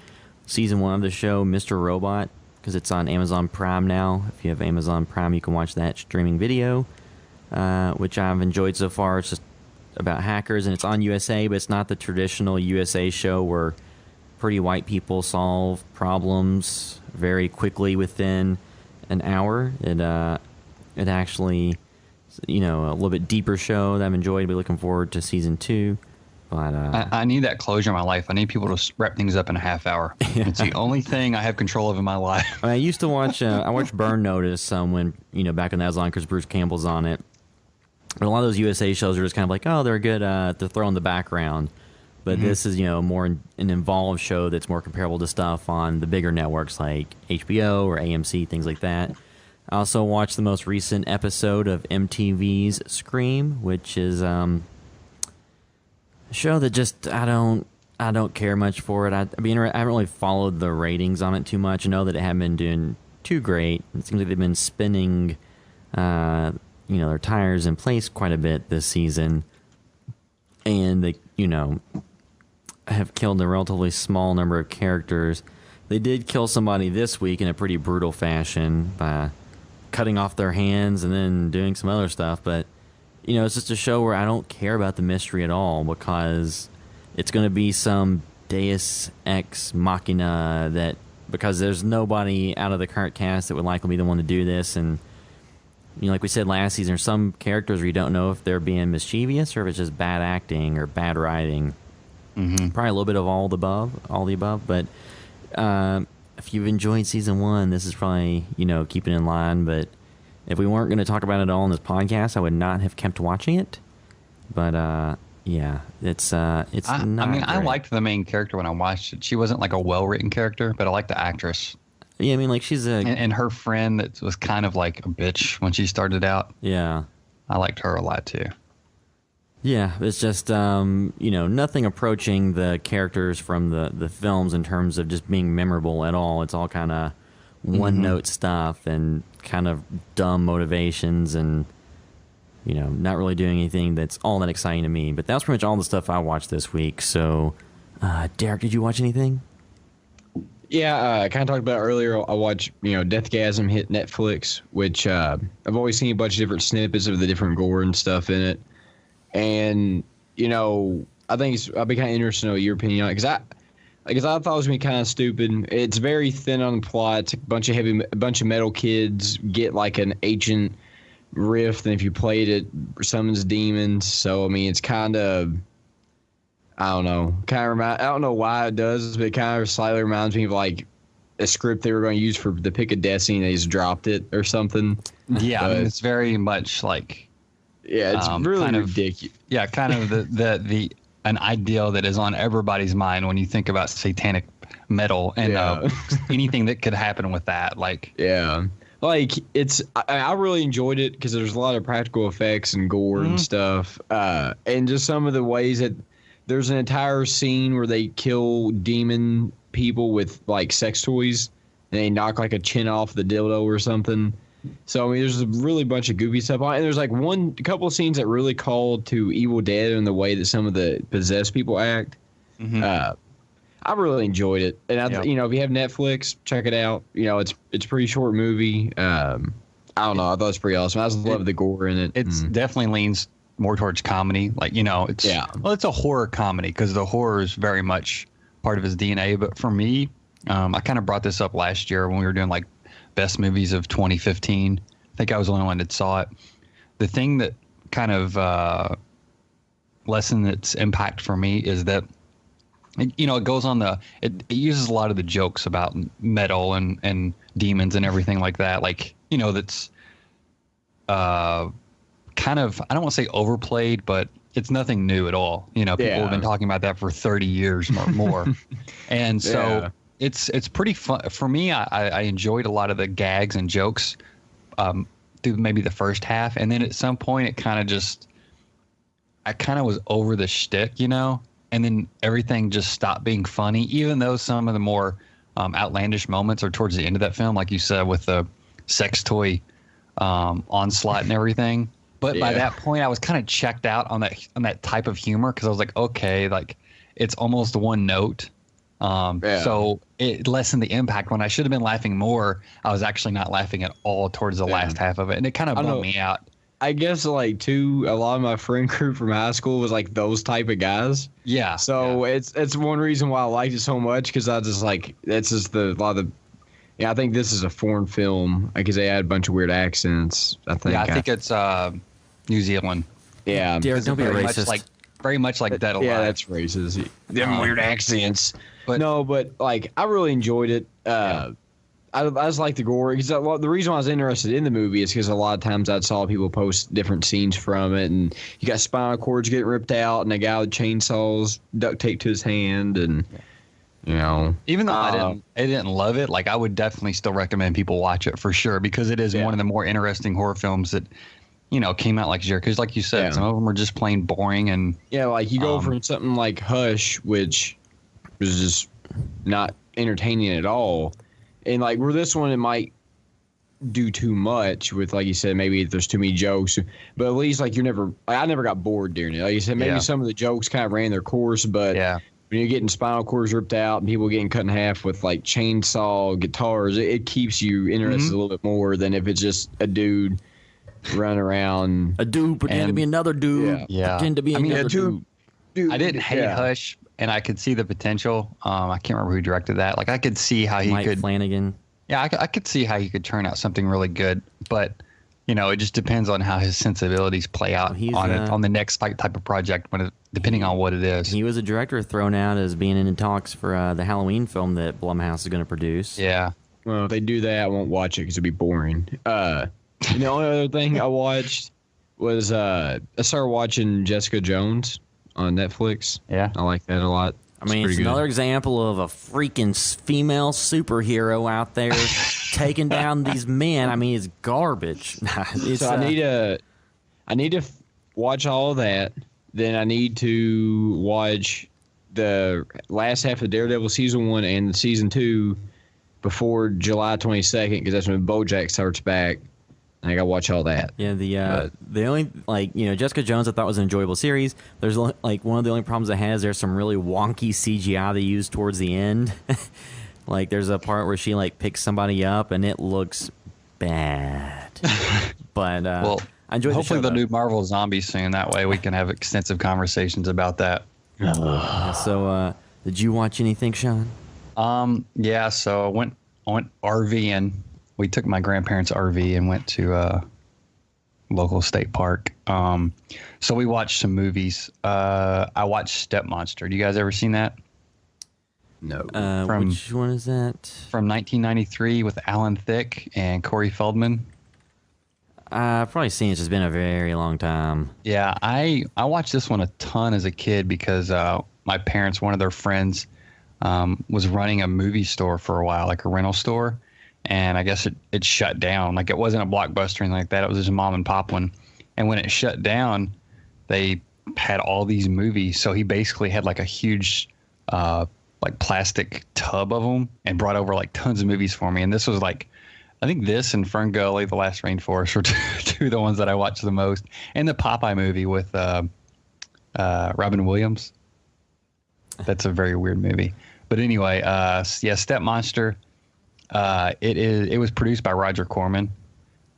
season 1 of the show, Mr. Robot, because it's on Amazon Prime now. If you have Amazon Prime, you can watch that streaming video, which I've enjoyed so far. It's just about hackers, and it's on USA, but it's not the traditional USA show where pretty white people solve problems very quickly within an hour. It actually, a little bit deeper show that I've enjoyed. I'll be looking forward to season 2. But I need that closure in my life. I need people to wrap things up in a half hour. It's the only thing I have control of in my life. I used to watch. I watched Burn Notice when back when that was on, because Bruce Campbell's on it. But a lot of those USA shows are just kind of like, oh, they're good to throw in the background. But this is more an involved show that's more comparable to stuff on the bigger networks like HBO or AMC, things like that. I also watched the most recent episode of MTV's Scream, which is a show that just I don't care much for it. I haven't really followed the ratings on it too much. I know that it hasn't been doing too great. It seems like they've been spinning their tires in place quite a bit this season, and they have killed a relatively small number of characters. They did kill somebody this week in a pretty brutal fashion by cutting off their hands and then doing some other stuff, but it's just a show where I don't care about the mystery at all, because it's going to be some Deus Ex Machina because there's nobody out of the current cast that would likely be the one to do this. And, like we said last season, there's some characters where you don't know if they're being mischievous or if it's just bad acting or bad writing. Probably a little bit of all the above. But if you've enjoyed season 1, this is probably, keeping in line. But if we weren't going to talk about it all in this podcast, I would not have kept watching it. But yeah, it's not. I liked the main character when I watched it. She wasn't like a well-written character, but I liked the actress. Yeah, I mean, like she's and her friend that was kind of like a bitch when she started out. Yeah, I liked her a lot too. Yeah, it's just nothing approaching the characters from the films in terms of just being memorable at all. It's all kind of one note stuff and kind of dumb motivations and not really doing anything that's all that exciting to me. But that was pretty much all the stuff I watched this week. So, Derek, did you watch anything? Yeah, I kind of talked about it earlier. I watched, Deathgasm hit Netflix, which I've always seen a bunch of different snippets of the different gore and stuff in it. And, I think I'd be kind of interested to know your opinion on it. Because I thought it was going to be kind of stupid. It's very thin on the plot. It's a bunch of metal kids get like an ancient rift, and if you played it, summons demons. So, I mean, it's kind of... I don't know. I don't know why it does, but it kind of slightly reminds me of like a script they were going to use for the Pick of Destiny. They just dropped it or something. Yeah, I mean, it's very much like. Yeah, it's really kind ridiculous. Kind of the an ideal that is on everybody's mind when you think about satanic metal and anything that could happen with that. Like. Yeah. Like I really enjoyed it because there's a lot of practical effects and gore and stuff, and just some of the ways that. There's an entire scene where they kill demon people with like sex toys, and they knock like a chin off the dildo or something. So I mean, there's a really bunch of goofy stuff on it. And there's like a couple of scenes that really called to Evil Dead in the way that some of the possessed people act. I really enjoyed it, and if you have Netflix, check it out. It's a pretty short movie. I don't know. I thought it was pretty awesome. I just love the gore in it. It's definitely leans more towards comedy, it's it's a horror comedy because the horror is very much part of his DNA. But for me, I kind of brought this up last year when we were doing like best movies of 2015. I think I was the only one that saw it. The thing that kind of lessened its impact for me is that it goes on it uses a lot of the jokes about metal and demons and everything like that. That's kind of, I don't want to say overplayed, but it's nothing new at all. People have been talking about that for 30 years or more. And so it's pretty fun. For me, I enjoyed a lot of the gags and jokes through maybe the first half. And then at some point, it kind of just, I kind of was over the shtick, and then everything just stopped being funny, even though some of the more outlandish moments are towards the end of that film, like you said, with the sex toy onslaught and everything. But by that point, I was kind of checked out on that type of humor because I was like, okay, like it's almost one note. So it lessened the impact. When I should have been laughing more, I was actually not laughing at all towards the last half of it, and it kind of bummed me out. I guess a lot of my friend group from high school was like those type of guys. Yeah. So it's one reason why I liked it so much because I just like it's just a lot of the. Yeah, I think this is a foreign film because they had a bunch of weird accents. I think. Yeah, I think it's New Zealand. Yeah, Derek, don't be racist. Very much like Dead Alive. Yeah, that's racist. Them weird accents. But like I really enjoyed it. I just like the gore because the reason why I was interested in the movie is because a lot of times I saw people post different scenes from it, and you got spinal cords getting ripped out, and a guy with chainsaws duct taped to his hand, and. Even though I didn't love it, like I would definitely still recommend people watch it for sure because it is one of the more interesting horror films that came out like this year. Because like you said, some of them are just plain boring and like you go from something like Hush, which was just not entertaining at all, and like where this one it might do too much with, like you said, maybe there's too many jokes, but at least like I never got bored during it. Like you said, maybe some of the jokes kind of ran their course, but when you're getting spinal cords ripped out and people getting cut in half with like chainsaw guitars, it keeps you interested a little bit more than if it's just a dude running around. A dude pretend to be another dude. Yeah. Pretend to be another dude. I didn't hate Hush, and I could see the potential. I can't remember who directed that. Like I could see how he Mike Flanagan. Yeah, I could see how he could turn out something really good, but. It just depends on how his sensibilities play out on the next type of project, depending on what it is. He was a director thrown out as being in talks for the Halloween film that Blumhouse is going to produce. Yeah. Well, if they do that, I won't watch it because it'd be boring. The only other thing I watched was I started watching Jessica Jones on Netflix. Yeah. I like that a lot. I mean, it's another example of a freaking female superhero out there taking down these men. I mean, it's garbage. So I need to watch all of that. Then I need to watch the last half of Daredevil season 1 and season 2 before July 22nd, because that's when BoJack starts back. I gotta watch all that. Yeah, the only, like, you know, Jessica Jones I thought was an enjoyable series. There's like one of the only problems it has. There's some really wonky CGI they use towards the end. Like there's a part where she like picks somebody up and it looks bad. But well, I enjoyed hopefully the show, they'll do Marvel Zombies soon. That way we can have extensive conversations about that. So did you watch anything, Sean? Yeah. So I went RVing. We took my grandparents' RV and went to a local state park. So we watched some movies. I watched Stepmonster. Do you guys ever seen that? No. Which one is that? From 1993 with Alan Thicke and Corey Feldman. I've probably seen it. It's just been a very long time. Yeah, I watched this one a ton as a kid because my parents, one of their friends, was running a movie store for a while, like a rental store. And I guess it shut down. Like it wasn't a Blockbuster or anything like that. It was just a mom and pop one. And when it shut down, they had all these movies. So he basically had like a huge like plastic tub of them and brought over like tons of movies for me. And this was like, I think this and Fern Gully, The Last Rainforest were two of the ones that I watched the most. And the Popeye movie with Robin Williams. That's a very weird movie. But anyway, yeah, Stepmonster. It was produced by Roger Corman.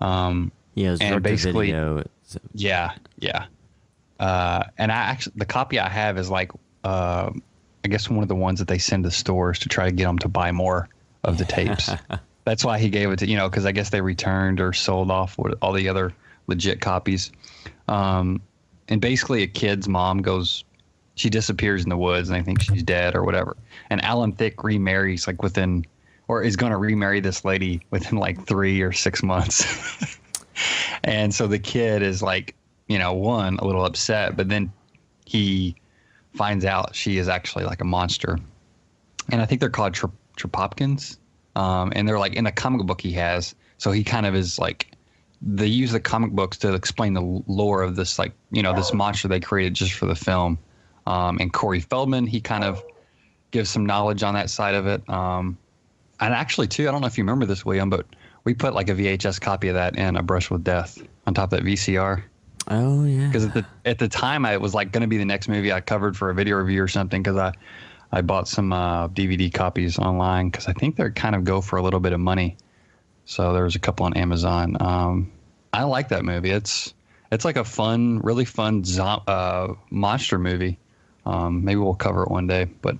Yeah, it was and basically, video. yeah. And the copy I have is like, I guess one of the ones that they send to stores to try to get them to buy more of the tapes. That's why he gave it to, because I guess they returned or sold off all the other legit copies. And basically a kid's mom she disappears in the woods and they think she's dead or whatever. And Alan Thicke remarries or is going to remarry this lady within like 3 or 6 months. And so the kid is like, a little upset, but then he finds out she is actually like a monster. And I think they're called Tropopkins. And they're like in a comic book he has. So he kind of is like, they use the comic books to explain the lore of this, like, this monster they created just for the film. And Corey Feldman, he kind of gives some knowledge on that side of it. And actually, too, I don't know if you remember this, William, but we put like a VHS copy of that in A Brush with Death on top of that VCR. Oh, yeah. Because at the time, it was like going to be the next movie I covered for a video review or something, because I bought some DVD copies online because I think they kind of go for a little bit of money. So there was a couple on Amazon. I like that movie. It's like a really fun monster movie. Maybe we'll cover it one day. But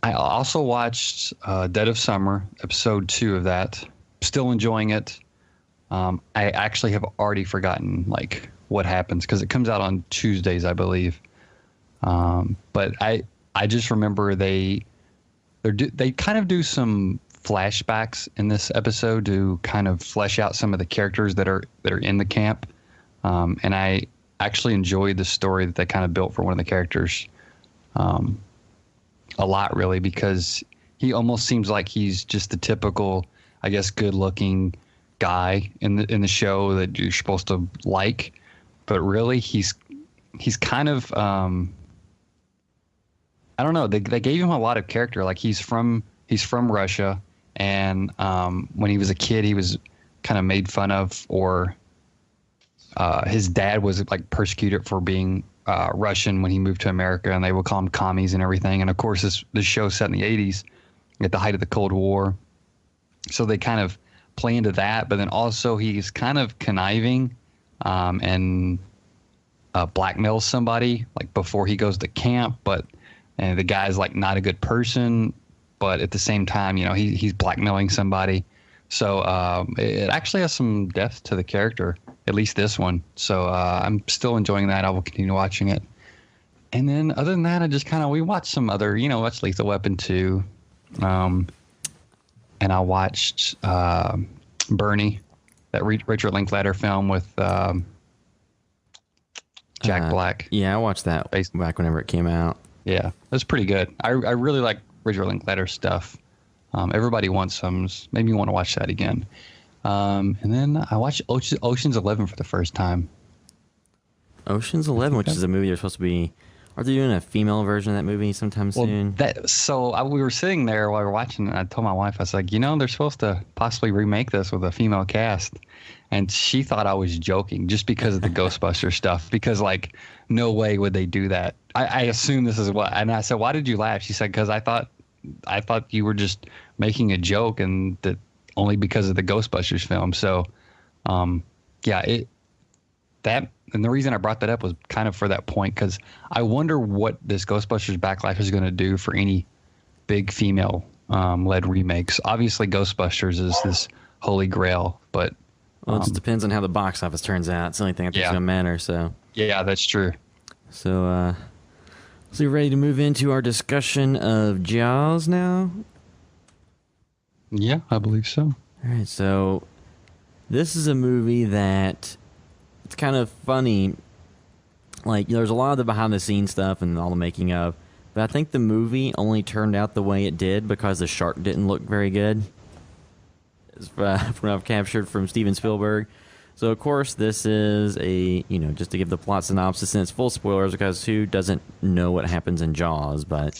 I also watched Dead of Summer, episode 2 of that. Still enjoying it. I actually have already forgotten like what happens because it comes out on Tuesdays, I believe. But I just remember they kind of do some flashbacks in this episode to kind of flesh out some of the characters that are in the camp. And I actually enjoyed the story that they kind of built for one of the characters a lot, really, because he almost seems like he's just the typical, I guess, good-looking guy in the show that you're supposed to like, but really he's kind of I don't know. They gave him a lot of character. Like he's from Russia, and when he was a kid, he was kind of made fun of, or his dad was like persecuted for being Russian when he moved to America, and they would call him commies and everything. And of course, this show's set in the 80s, at the height of the Cold War, so they kind of play into that. But then also he's kind of conniving and blackmails somebody like before he goes to camp, and the guy's like not a good person, but at the same time, he's blackmailing somebody. So it actually has some depth to the character, at least this one. So I'm still enjoying that. I will continue watching it. And then other than that, I just we watched some other, watched Lethal Weapon 2. And I watched Bernie, that Richard Linklater film with Jack Black. Yeah, I watched that back whenever it came out. Yeah, that's pretty good. I really like Richard Linklater's stuff. Everybody Wants Some made me want to watch that again. And then I watched Ocean's 11 for the first time. Ocean's 11, which is a movie they're supposed to be. Are they doing a female version of that movie sometime soon? We were sitting there while we were watching, and I told my wife, I was like, they're supposed to possibly remake this with a female cast. And she thought I was joking just because of the Ghostbusters stuff, because, like, no way would they do that. I assume this is what. And I said, why did you laugh? She said, because I thought you were just making a joke, and that only because of the Ghostbusters film. So, and the reason I brought that up was kind of for that point, because I wonder what this Ghostbusters backlash is going to do for any big female led remakes. Obviously, Ghostbusters is this holy grail, but it just depends on how the box office turns out. It's the only thing I think is going to matter. So yeah, that's true. So, so you ready to move into our discussion of Jaws now? Yeah, I believe so. All right, so this is a movie that it's kind of funny. Like, there's a lot of the behind-the-scenes stuff and all the making of, but I think the movie only turned out the way it did because the shark didn't look very good. From what I've captured from Steven Spielberg. So, of course, this is just to give the plot synopsis, and it's full spoilers because who doesn't know what happens in Jaws, but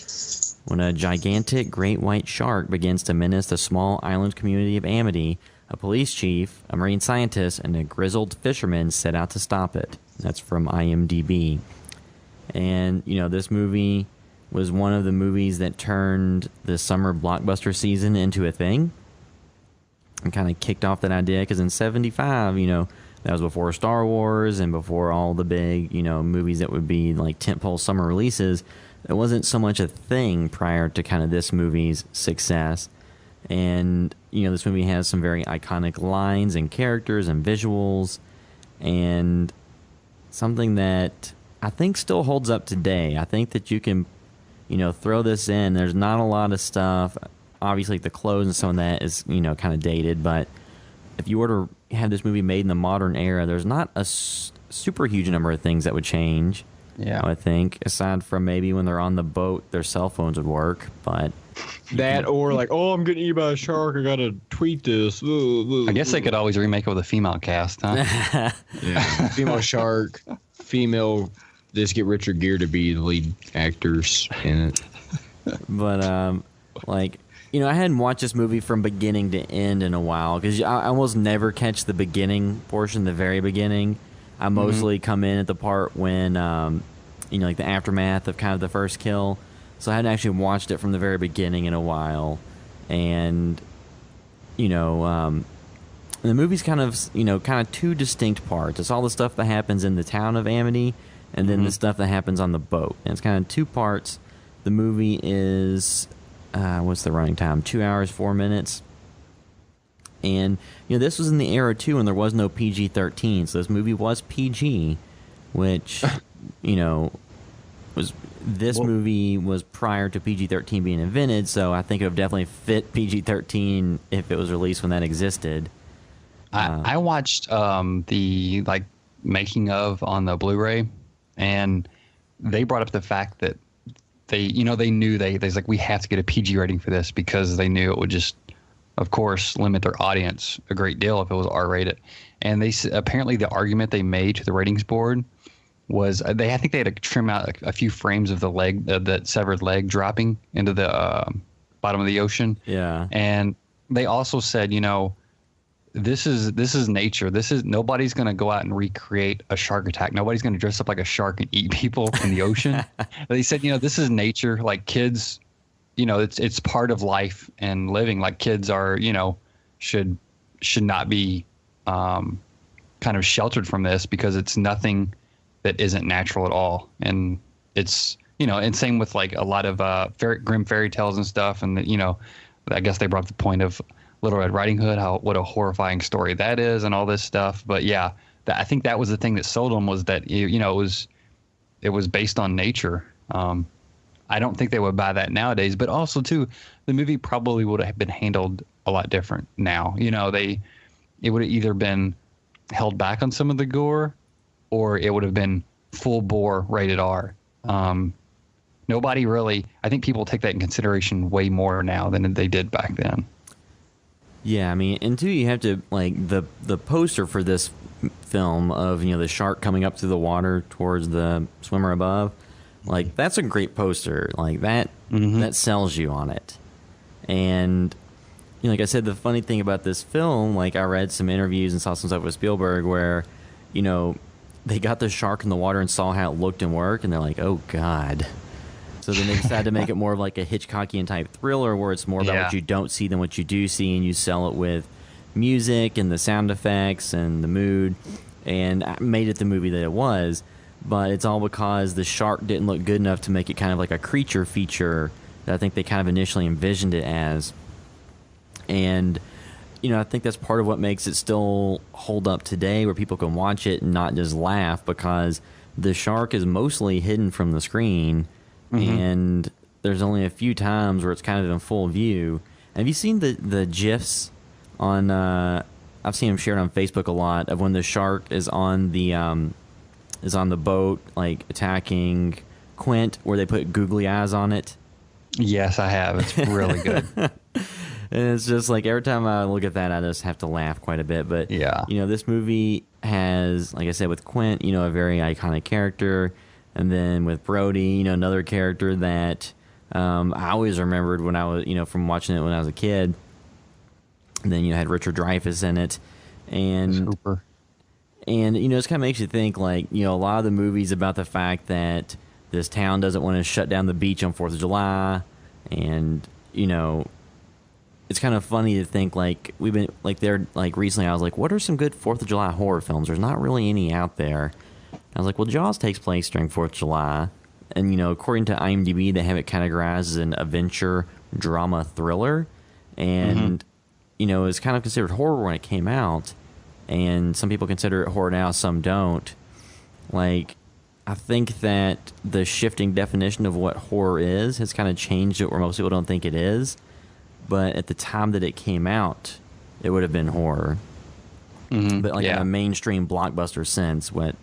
when a gigantic great white shark begins to menace the small island community of Amity, a police chief, a marine scientist, and a grizzled fisherman set out to stop it. That's from IMDb. And, this movie was one of the movies that turned the summer blockbuster season into a thing. And kind of kicked off that idea, because in 75, that was before Star Wars and before all the big, movies that would be like tentpole summer releases. It wasn't so much a thing prior to kind of this movie's success. And, this movie has some very iconic lines and characters and visuals, and something that I think still holds up today. I think that you can, throw this in. There's not a lot of stuff. Obviously, the clothes and some of that is, kind of dated, but if you were to have this movie made in the modern era, there's not a super huge number of things that would change. Yeah, I think, aside from maybe when they're on the boat, their cell phones would work, but that or like, I'm getting eaten by a shark, I gotta tweet this. I guess they could always remake it with a female cast, huh? Yeah, female shark, female. Just get Richard Gere to be the lead actors in it. But I hadn't watched this movie from beginning to end in a while, because I almost never catch the beginning portion, the very beginning. I mostly come in at the part when, like the aftermath of kind of the first kill. So I hadn't actually watched it from the very beginning in a while. And, the movie's kind of two distinct parts. It's all the stuff that happens in the town of Amity, and then the stuff that happens on the boat. And it's kind of two parts. The movie is, what's the running time? 2 hours, 4 minutes. And, this was in the era, too, when there was no PG-13. So this movie was PG, which, movie was prior to PG-13 being invented. So I think it would definitely fit PG-13 if it was released when that existed. I watched the, making of on the Blu-ray, and they brought up the fact that they knew they're like, we have to get a PG rating for this, because they knew it would just, of course, limit their audience a great deal if it was R-rated. And apparently the argument they made to the ratings board was I think they had to trim out a few frames of the leg, that severed leg dropping into the bottom of the ocean. Yeah. And they also said, this is nature. Nobody's going to go out and recreate a shark attack. Nobody's going to dress up like a shark and eat people in the ocean. They said, this is nature. Like, kids, it's part of life and living. Like, kids are, should not be kind of sheltered from this, because it's nothing that isn't natural at all. And it's, and same with like a lot of grim fairy tales and stuff. And, I guess they brought up the point of Little Red Riding Hood, what a horrifying story that is, and all this stuff. But yeah, I think that was the thing that sold them, was that it was based on nature. I don't think they would buy that nowadays. But also too, the movie probably would have been handled a lot different now. It would have either been held back on some of the gore, or it would have been full bore rated R. nobody really. I think people take that in consideration way more now than they did back then. Yeah, I mean, and two, you have to like the poster for this film of the shark coming up through the water towards the swimmer above. Like that's a great poster. Like that that sells you on it. And like I said, the funny thing about this film, like I read some interviews and saw some stuff with Spielberg where, they got the shark in the water and saw how it looked and worked, and they're like, oh God. So then they decided to make it more of like a Hitchcockian type thriller where it's more about what you don't see than what you do see, and you sell it with music and the sound effects and the mood, and made it the movie that it was. But it's all because the shark didn't look good enough to make it kind of like a creature feature that I think they kind of initially envisioned it as. And, I think that's part of what makes it still hold up today, where people can watch it and not just laugh, because the shark is mostly hidden from the screen, and there's only a few times where it's kind of in full view. And have you seen the GIFs on, I've seen them shared on Facebook a lot, of when the shark is on the boat, like attacking Quint, where they put googly eyes on it? Yes, I have. It's really good. And it's just like every time I look at that, I just have to laugh quite a bit. But this movie has, like I said, with Quint, a very iconic character, and then with Brody, another character that I always remembered when I was, from watching it when I was a kid. And then had Richard Dreyfuss in it, and Super. And it kind of makes you think, like, a lot of the movies about the fact that this town doesn't want to shut down the beach on 4th of July, and it's kind of funny to think, like, we've been, like, recently I was like, what are some good 4th of July horror films? There's not really any out there. I was like, well, Jaws takes place during 4th of July. And, according to IMDb, they have it categorized as an adventure drama thriller. And, it's kind of considered horror when it came out. And some people consider it horror now, some don't. Like, I think that the shifting definition of what horror is has kind of changed it where most people don't think it is. But at the time that it came out, it would have been horror. But like in a mainstream blockbuster sense, with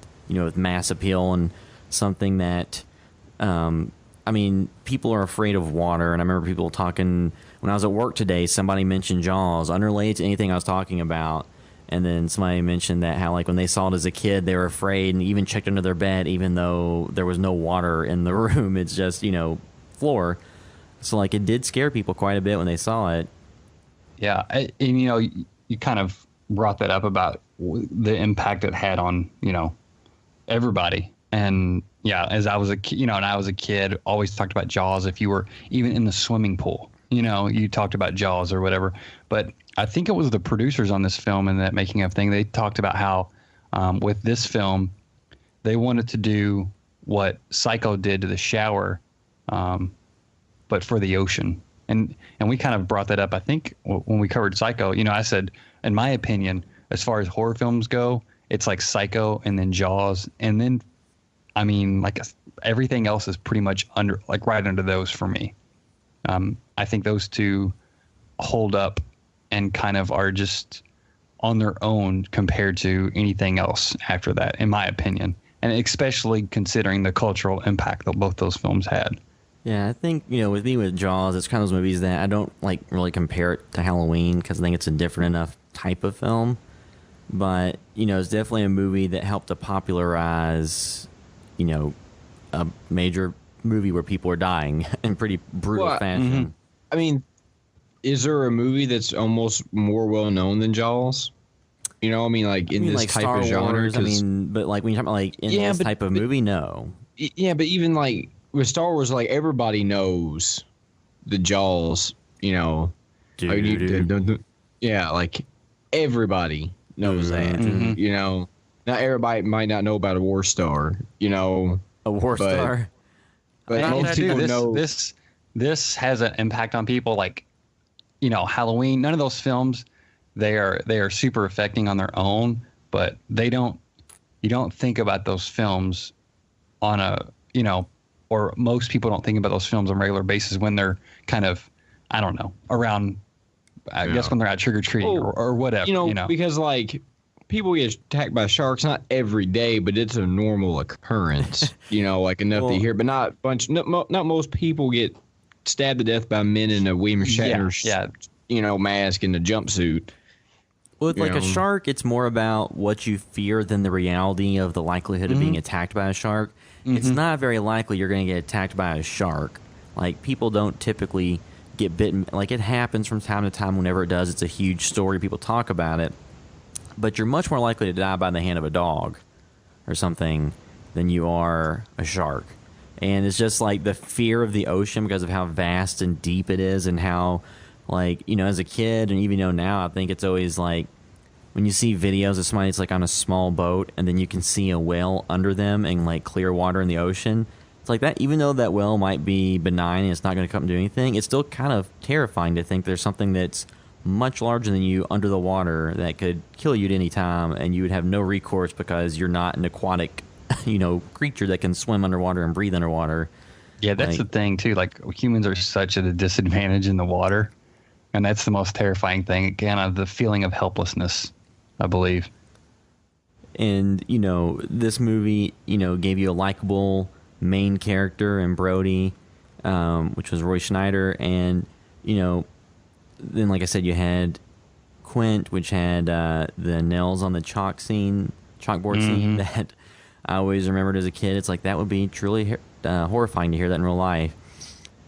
mass appeal and something that, people are afraid of water. And I remember people talking, when I was at work today, somebody mentioned Jaws, unrelated to anything I was talking about. And then somebody mentioned that how, like, when they saw it as a kid, they were afraid and even checked under their bed, even though there was no water in the room. It's just, floor. So, like, it did scare people quite a bit when they saw it. Yeah. And, you kind of brought that up about the impact it had on, everybody. And, yeah, as I was a kid, and I was a kid, always talked about Jaws. If you were even in the swimming pool, you talked about Jaws or whatever. But I think it was the producers on this film and that making of thing. They talked about how with this film, they wanted to do what Psycho did to the shower, but for the ocean. And we kind of brought that up, I think, when we covered Psycho. I said, in my opinion, as far as horror films go, it's like Psycho and then Jaws. And then, everything else is pretty much right under those for me. I think those two hold up and kind of are just on their own compared to anything else after that, in my opinion. And especially considering the cultural impact that both those films had. Yeah, I think, with me with Jaws, it's kind of those movies that I don't, like, really compare it to Halloween because I think it's a different enough type of film. But, it's definitely a movie that helped to popularize, a major movie where people are dying in pretty brutal fashion. Is there a movie that's almost more well known than Jaws? In this type Star of genre? Wars, but like when you're talking about like in this type of movie, no. Yeah, but even like with Star Wars, like everybody knows the Jaws. Yeah, like everybody knows that. Not everybody might not know about a War Star. A War Star. But most people know this has an impact on people. Like, Halloween. None of those films, they are super affecting on their own, but you don't think about those films on a, or most people don't think about those films on a regular basis when they're kind of, I don't know, around, I guess when they're out trick or treating or whatever, because like people get attacked by sharks not every day, but it's a normal occurrence. Like enough to hear, but not not most people get stabbed to death by men in a William Shatner, mask and a jumpsuit. With a shark, it's more about what you fear than the reality of the likelihood of being attacked by a shark. It's not very likely you're going to get attacked by a shark. Like, people don't typically get bitten. Like, it happens from time to time. Whenever it does, it's a huge story. People talk about it. But you're much more likely to die by the hand of a dog or something than you are a shark. And it's just like the fear of the ocean because of how vast and deep it is, and how, as a kid and even now, I think it's always like when you see videos of somebody that's like on a small boat and then you can see a whale under them in like clear water in the ocean. It's like that, even though that whale might be benign and it's not going to come and do anything, it's still kind of terrifying to think there's something that's much larger than you under the water that could kill you at any time, and you would have no recourse because you're not an aquatic, creature that can swim underwater and breathe underwater. Yeah, that's the thing too. Like, humans are such at a disadvantage in the water, and that's the most terrifying thing. Again, of the feeling of helplessness, I believe. And this movie, gave you a likable main character in Brody, which was Roy Schneider, and then, like I said, you had Quint, which had the nails on the chalkboard scene that I always remembered as a kid. It's like, that would be truly horrifying to hear that in real life.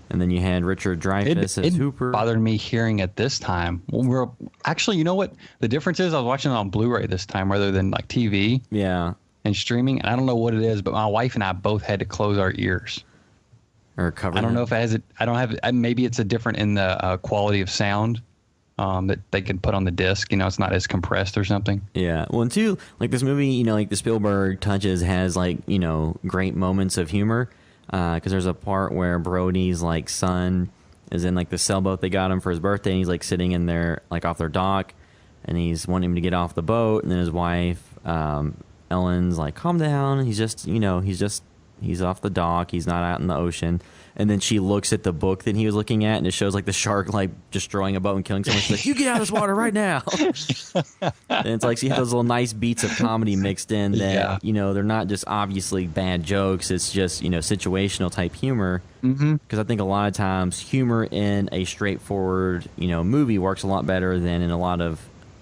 And then you had Richard Dreyfuss as Hooper. It bothered me hearing it this time. Actually, you know what the difference is? I was watching it on Blu-ray this time rather than like TV. Yeah. And streaming. And I don't know what it is, but my wife and I both had to close our ears. Or cover. I don't know if it has it. I don't have it. Maybe it's a different in the quality of sound that they can put on the disc. It's not as compressed or something. Yeah. Well, and two, like this movie, like the Spielberg touches has like, great moments of humor. Because there's a part where Brody's like son is in like the sailboat they got him for his birthday, and he's like sitting in there like off their dock, and he's wanting him to get off the boat, and then his wife Ellen's like, calm down, he's just he's off the dock, he's not out in the ocean. And then she looks at the book that he was looking at, and it shows like the shark like destroying a boat and killing someone. She's like, you get out of this water right now. And it's like, she has those little nice beats of comedy mixed in that, they're not just obviously bad jokes. It's just, situational type humor. Because I think a lot of times humor in a straightforward, movie works a lot better than in a lot of,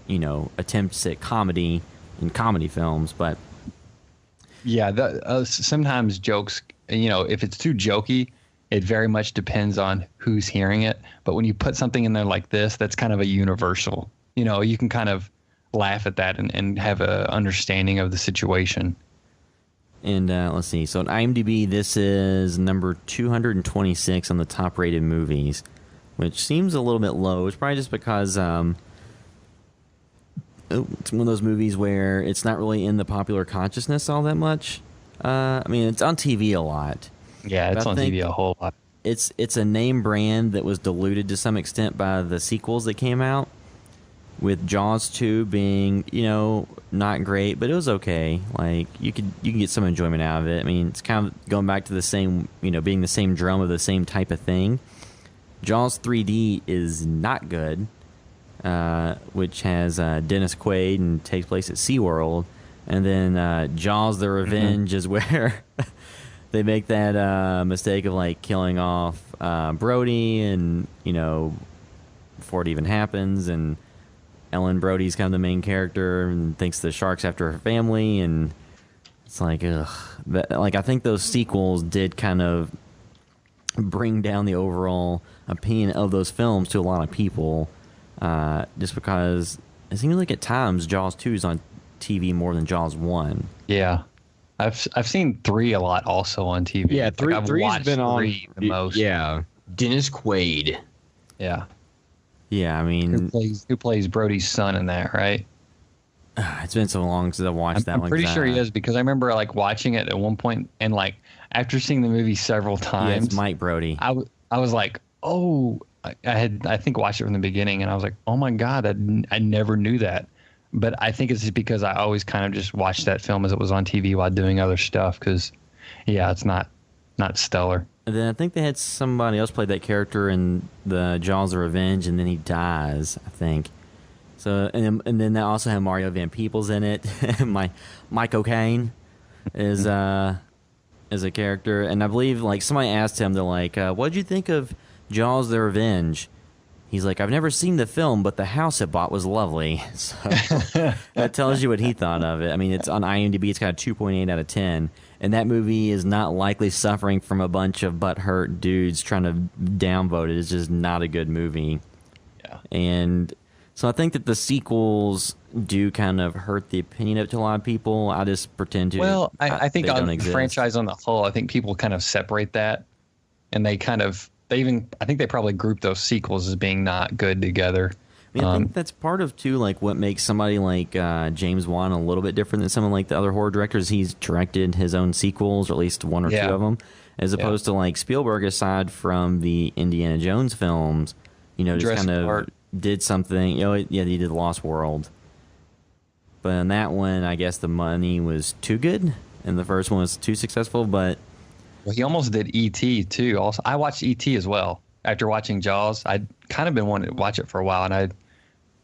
attempts at comedy in comedy films. But yeah, sometimes jokes, if it's too jokey, it very much depends on who's hearing it. But when you put something in there like this, that's kind of a universal. You can kind of laugh at that and have a understanding of the situation. And let's see. So on IMDb, this is number 226 on the top-rated movies, which seems a little bit low. It's probably just because it's one of those movies where it's not really in the popular consciousness all that much. It's on TV a lot. Yeah, it's on TV a whole lot. It's a name brand that was diluted to some extent by the sequels that came out, with Jaws 2 being, not great, but it was okay. Like, you can get some enjoyment out of it. It's kind of going back to the same, being the same drum of the same type of thing. Jaws 3D is not good, which has Dennis Quaid and takes place at SeaWorld. And then Jaws the Revenge is where they make that mistake of like killing off Brody, and before it even happens, and Ellen Brody's kind of the main character and thinks the shark's after her family, and it's like, ugh. I think those sequels did kind of bring down the overall opinion of those films to a lot of people, just because it seems like at times Jaws 2 is on TV more than Jaws 1. Yeah. I've seen 3 a lot also on TV. Yeah, 3's been on the most. Yeah. Dennis Quaid. Yeah. Yeah, who plays Brody's son in that, right? It's been so long since I watched that one. I'm pretty sure he is, because I remember like watching it at one point, and like after seeing the movie several times, yeah, it's Mike Brody. I was like, oh, I think watched it from the beginning, and I was like, oh my god, I never knew that. But I think it's just because I always kind of just watched that film as it was on TV while doing other stuff, because yeah, it's not stellar. And then I think they had somebody else play that character in the Jaws of Revenge, and then he dies, I think. So and then they also have Mario Van Peebles in it. Mike O'Kane is a character, and I believe like somebody asked him, they're like, "What did you think of Jaws: The Revenge?" He's like, "I've never seen the film, but the house it bought was lovely." So that tells you what he thought of it. I mean, it's on IMDb. It's got a 2.8 out of 10, and that movie is not likely suffering from a bunch of butthurt dudes trying to downvote it. It's just not a good movie. Yeah, and so I think that the sequels do kind of hurt the opinion of it to a lot of people. I just pretend to. Well, I think on the franchise on the whole, I think people kind of separate that, and they kind of I think they probably group those sequels as being not good together. I mean, I think that's part of too, like what makes somebody like James Wan a little bit different than someone like the other horror directors. He's directed his own sequels, or at least one or two of them, as opposed to like Spielberg. Aside from the Indiana Jones films, just Jurassic kind of Park. Did something. He did Lost World, but in that one, I guess the money was too good, and the first one was too successful. But he almost did E.T. too. Also, I watched E.T. as well after watching Jaws. I'd kind of been wanting to watch it for a while, and I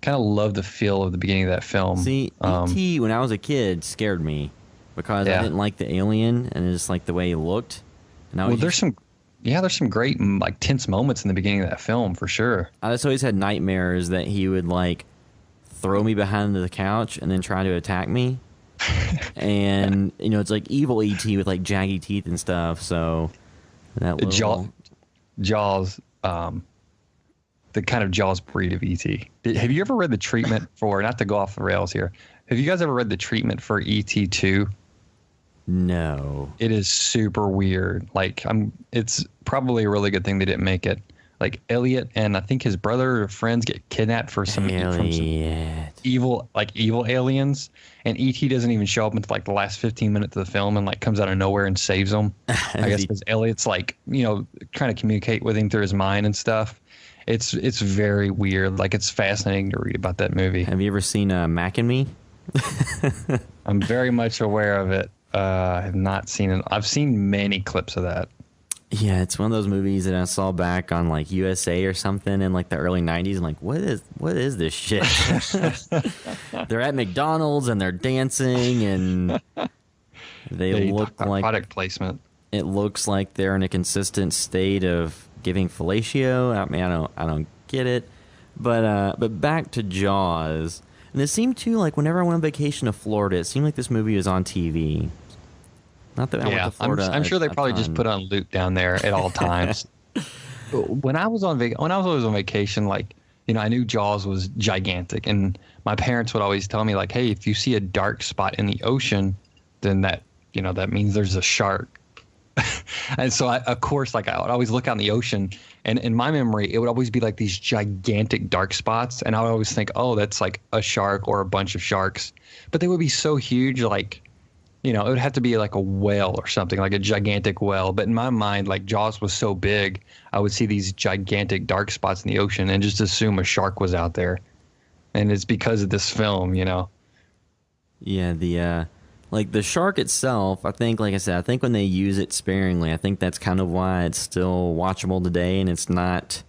kind of loved the feel of the beginning of that film. See, E.T. when I was a kid scared me because I didn't like the alien and just like the way he looked. And there's some great like tense moments in the beginning of that film for sure. I just always had nightmares that he would like throw me behind the couch and then try to attack me. And it's like evil E.T. with like jaggy teeth and stuff. So that little... Jaws, the kind of Jaws breed of E.T. Have you ever read the treatment for? Not to go off the rails here. Have you guys ever read the treatment for E.T. 2? No. It is super weird. Like it's probably a really good thing they didn't make it. Like Elliot and I think his brother or friends get kidnapped from some evil aliens, and E.T. doesn't even show up until like the last 15 minutes of the film, and like comes out of nowhere and saves them. I guess because Elliot's like trying to communicate with him through his mind and stuff. It's very weird. Like it's fascinating to read about that movie. Have you ever seen Mac and Me? I'm very much aware of it. I have not seen it. I've seen many clips of that. Yeah, it's one of those movies that I saw back on like USA or something in like the early 90s. I'm like, what is this shit? They're at McDonald's and they're dancing and they look like product placement. It looks like they're in a consistent state of giving fellatio. I mean, I don't get it. But back to Jaws. And it seemed too like whenever I went on vacation to Florida, it seemed like this movie was on TV. Not that I went to Florida. I'm sure they probably just put on loop down there at all times. When I was on always on vacation, like I knew Jaws was gigantic, and my parents would always tell me like, "Hey, if you see a dark spot in the ocean, then that means there's a shark." And so of course, like I would always look out in the ocean, and in my memory, it would always be like these gigantic dark spots, and I would always think, "Oh, that's like a shark or a bunch of sharks," but they would be so huge, like. It would have to be like a whale or something, like a gigantic whale. But in my mind, like Jaws was so big, I would see these gigantic dark spots in the ocean and just assume a shark was out there. And it's because of this film, Yeah, the shark itself, I think, like I said, I think when they use it sparingly, I think that's kind of why it's still watchable today and it's not,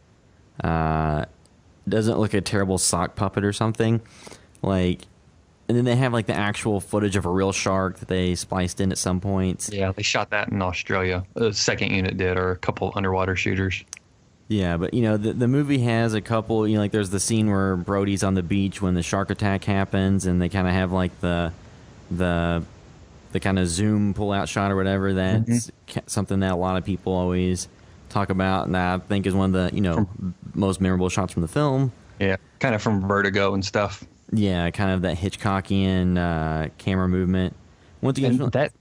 doesn't look like a terrible sock puppet or something. And then they have like the actual footage of a real shark that they spliced in at some points. Yeah, they shot that in Australia. The second unit did, or a couple underwater shooters. Yeah, but the movie has a couple. Like there's the scene where Brody's on the beach when the shark attack happens, and they kind of have like the kind of zoom pull out shot or whatever. That's something that a lot of people always talk about, and I think is one of the most memorable shots from the film. Yeah, kind of from Vertigo and stuff. Yeah, kind of that Hitchcockian camera movement. Once again,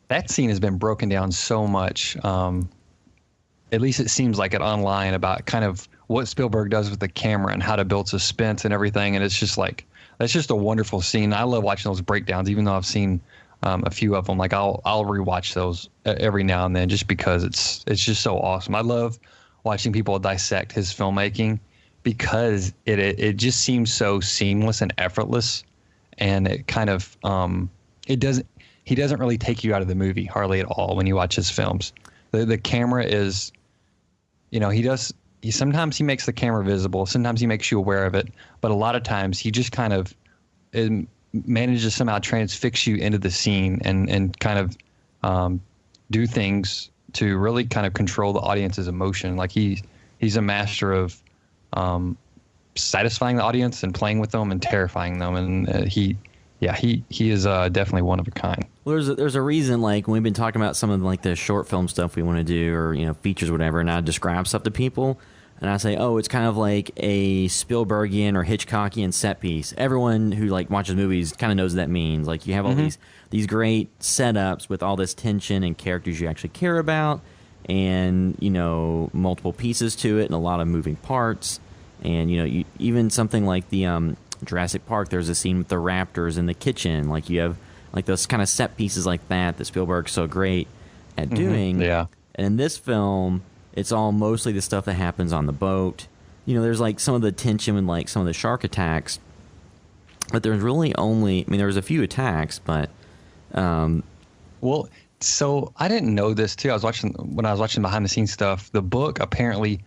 that scene has been broken down so much. At least it seems like it online about kind of what Spielberg does with the camera and how to build suspense and everything. And it's just like that's just a wonderful scene. I love watching those breakdowns, even though I've seen a few of them. Like I'll rewatch those every now and then just because it's just so awesome. I love watching people dissect his filmmaking. Because it just seems so seamless and effortless, and it kind of he doesn't really take you out of the movie hardly at all when you watch his films. The camera is, he does sometimes he makes the camera visible, sometimes he makes you aware of it, but a lot of times he just kind of manages to somehow transfix you into the scene and kind of do things to really kind of control the audience's emotion. Like he's a master of satisfying the audience and playing with them and terrifying them, and he is definitely one of a kind. Well, there's a reason, like, when we've been talking about some of like the short film stuff we want to do, or features or whatever, and I describe stuff to people and I say, oh, it's kind of like a Spielbergian or Hitchcockian set piece. Everyone who like watches movies kind of knows what that means. Like, you have all these great setups with all this tension and characters you actually care about, and multiple pieces to it and a lot of moving parts. And even something like the Jurassic Park, there's a scene with the raptors in the kitchen. Like, you have like those kind of set pieces like that Spielberg's so great at doing. Yeah. And in this film, it's all mostly the stuff that happens on the boat. There's like some of the tension with like some of the shark attacks, but there's really only, there was a few attacks, but well, so I didn't know this too. When I was watching behind the scenes stuff, the book apparently,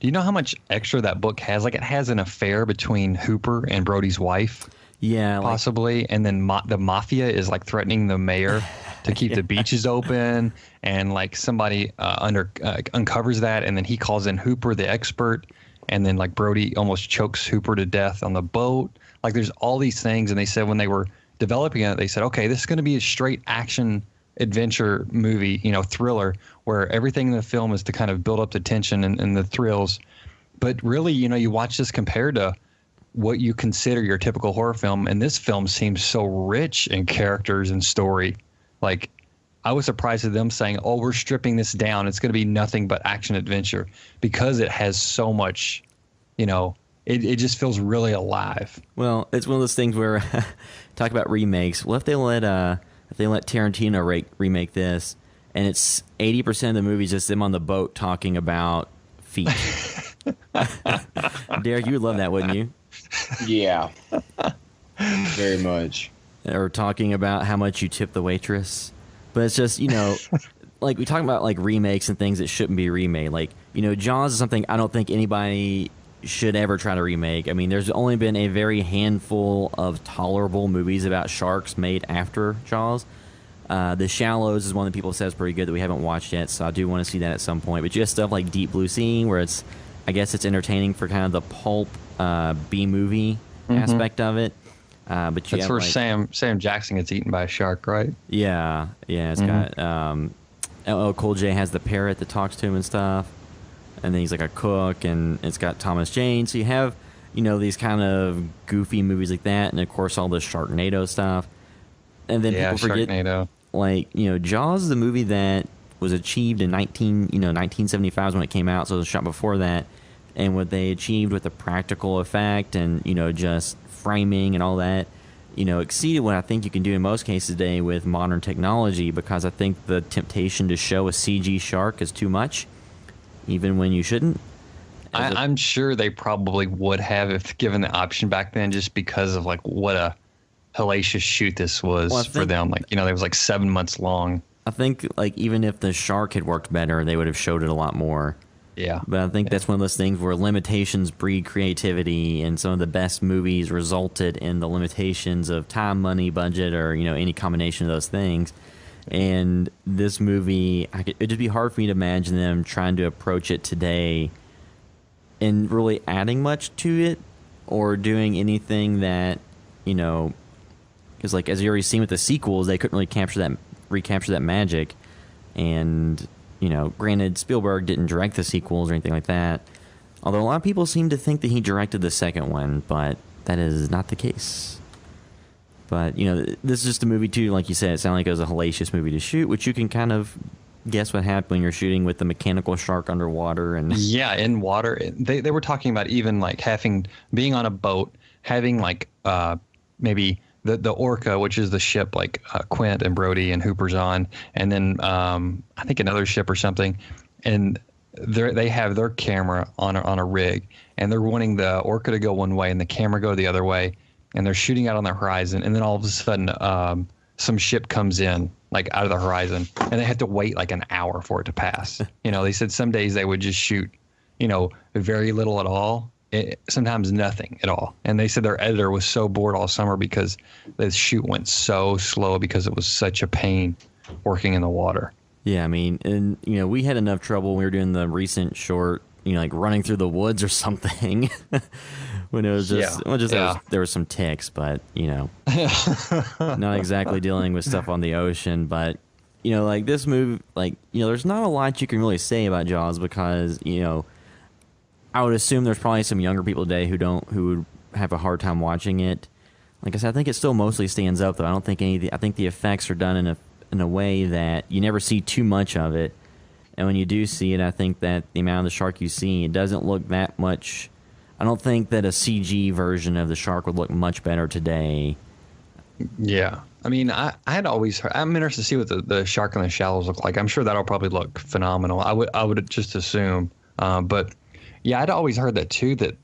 do you know how much extra that book has? Like, it has an affair between Hooper and Brody's wife. Yeah, possibly. And then the mafia is like threatening the mayor to keep the beaches open, and like somebody uncovers that, and then he calls in Hooper, the expert, and then like Brody almost chokes Hooper to death on the boat. Like, there's all these things, and they said when they were developing it, they said, okay, this is going to be a straight action adventure movie, thriller, where everything in the film is to kind of build up the tension and the thrills. But really, you watch this compared to what you consider your typical horror film, and this film seems so rich in characters and story. Like, I was surprised at them saying, oh, we're stripping this down, it's going to be nothing but action adventure, because it has so much, it just feels really alive. Well, it's one of those things where talk about remakes. Well, if they let Tarantino remake this, and it's 80% of the movie just them on the boat talking about feet. Derek, you would love that, wouldn't you? Yeah. Very much. Or talking about how much you tip the waitress. But it's just, like, we talk about like remakes and things that shouldn't be remade. Like, Jaws is something I don't think anybody should ever try to remake. There's only been a very handful of tolerable movies about sharks made after Jaws. The Shallows is one that people say is pretty good that we haven't watched yet, so I do want to see that at some point. But just stuff like Deep Blue Sea, where I guess it's entertaining for kind of the pulp B-movie aspect of it. But that's where Sam Jackson gets eaten by a shark, right? Yeah. It's got LL Cool J has the parrot that talks to him and stuff, and then he's like a cook, and it's got Thomas Jane. So you have these kind of goofy movies like that, and of course all the Sharknado stuff. And then people forget, Sharknado. Like, Jaws is the movie that was achieved in 1975 is when it came out, so it was shot before that. And what they achieved with the practical effect and just framing and all that, exceeded what I think you can do in most cases today with modern technology, because I think the temptation to show a CG shark is too much, even when you shouldn't. I'm sure they probably would have if given the option back then, just because of like what a hellacious shoot this was for them. Like, it was like 7 months long. I think like even if the shark had worked better, they would have showed it a lot more. Yeah. But I think that's one of those things where limitations breed creativity, and some of the best movies resulted in the limitations of time, money, budget, or, any combination of those things. And this movie, it'd just be hard for me to imagine them trying to approach it today and really adding much to it or doing anything that, because like as you already seen with the sequels, they couldn't really recapture that magic. And granted, Spielberg didn't direct the sequels or anything like that, although a lot of people seem to think that he directed the second one, but that is not the case. But this is just a movie too, like you said, it sounded like it was a hellacious movie to shoot, which you can kind of guess what happened when you're shooting with the mechanical shark underwater. And yeah, in water. They were talking about even like being on a boat, having like maybe the Orca, which is the ship like Quint and Brody and Hooper's on, and then I think another ship or something, and they have their camera on a rig, and they're wanting the Orca to go one way and the camera go the other way, and they're shooting out on the horizon, and then all of a sudden some ship comes in like out of the horizon, and they have to wait like an hour for it to pass. They said some days they would just shoot very little at all. Sometimes nothing at all. And they said their editor was so bored all summer because the shoot went so slow because it was such a pain working in the water. Yeah, I mean, and we had enough trouble when we were doing the recent short, like running through the woods or something. When it was just, there were some ticks, but not exactly dealing with stuff on the ocean. But like this movie, like there's not a lot you can really say about Jaws because I would assume there's probably some younger people today who would have a hard time watching it. Like I said, I think it still mostly stands up though. I don't think I think the effects are done in a way that you never see too much of it. And when you do see it, I think that the amount of the shark you see, it doesn't look that much. I don't think that a CG version of the shark would look much better today. Yeah. I mean, I had always heard, I'm interested to see what the shark in the shallows look like. I'm sure that'll probably look phenomenal. I would just assume. But yeah, I'd always heard that too, that,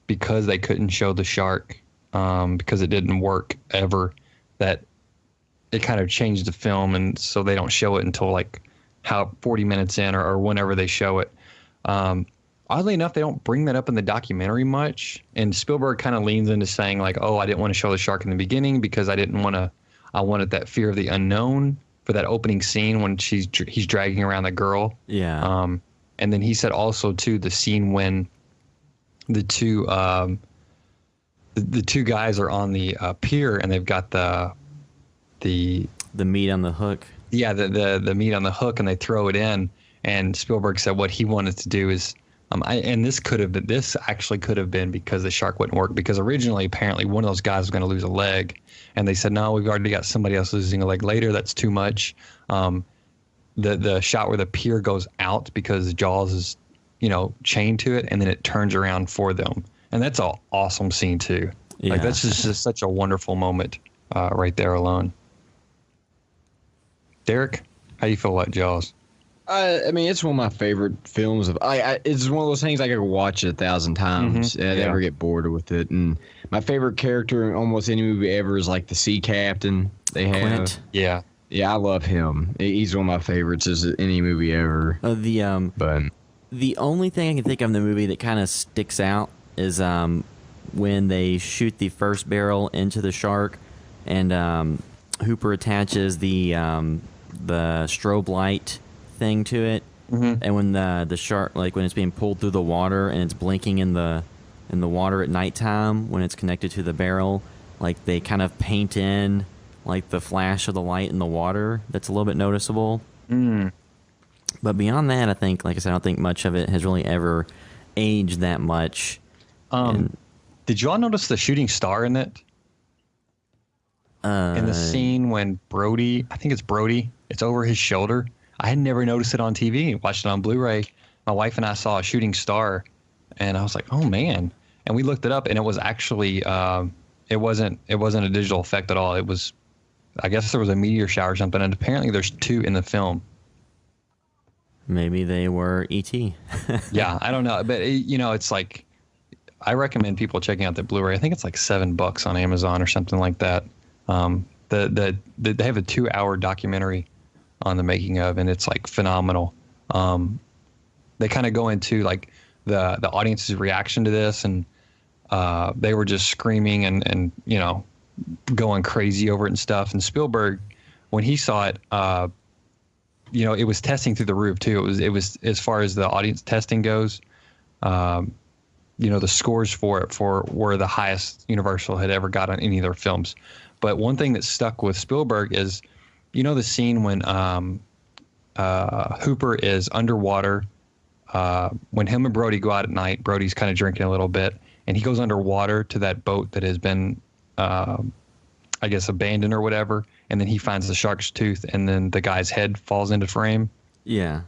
because they couldn't show the shark, because it didn't work ever, that it kind of changed the film. And so they don't show it until 40 minutes in or whenever they show it. Oddly enough, they don't bring that up in the documentary much. And Spielberg kind of leans into saying I didn't want to show the shark in the beginning because I wanted that fear of the unknown for that opening scene when he's dragging around the girl. Yeah. And then he said also too, the scene when the two guys are on the pier and they've got the meat on the hook. Yeah. The meat on the hook and they throw it in. And Spielberg said what he wanted to do is, this actually could have been because the shark wouldn't work, because originally apparently one of those guys was going to lose a leg, and they said no, we've already got somebody else losing a leg later. That's too much. The shot where the pier goes out because Jaws is chained to it, and then it turns around for them, and that's an awesome scene too. Yeah. That's just such a wonderful moment right there alone. Derek, how do you feel about Jaws? I mean, it's one of my favorite films. It's one of those things I could watch it 1,000 times and I never get bored with it. And my favorite character in almost any movie ever is the sea captain they have. Quint. Yeah, I love him. He's one of my favorites as any movie ever. But the only thing I can think of in the movie that kind of sticks out is when they shoot the first barrel into the shark, and Hooper attaches the strobe light thing to it, and when the shark, when it's being pulled through the water and it's blinking in the water at nighttime when it's connected to the barrel, they kind of paint in the flash of the light in the water. That's a little bit noticeable. But beyond that, I think, like I said, I don't think much of it has really ever aged that much. Did you all notice the shooting star in it? In the scene when Brody, I think it's Brody, it's over his shoulder. I had never noticed it on TV. Watched it on Blu-ray. My wife and I saw a shooting star, and I was like, "Oh man!" And we looked it up, and it was actually it wasn't a digital effect at all. It was, I guess there was a meteor shower or something, and apparently there's two in the film. Maybe they were E.T. Yeah, I don't know, but it's I recommend people checking out the Blu-ray. I think it's $7 on Amazon or something like that. They have a 2-hour documentary on the making of, and it's phenomenal. They kind of go into the audience's reaction to this, and they were just screaming and going crazy over it and stuff. And Spielberg, when he saw it, it was testing through the roof too. It was as far as the audience testing goes, the scores for it were the highest Universal had ever got on any of their films. But one thing that stuck with Spielberg is, the scene when Hooper is underwater, when him and Brody go out at night, Brody's kind of drinking a little bit, and he goes underwater to that boat that has been, I guess, abandoned or whatever, and then he finds the shark's tooth, and then the guy's head falls into frame. Yeah.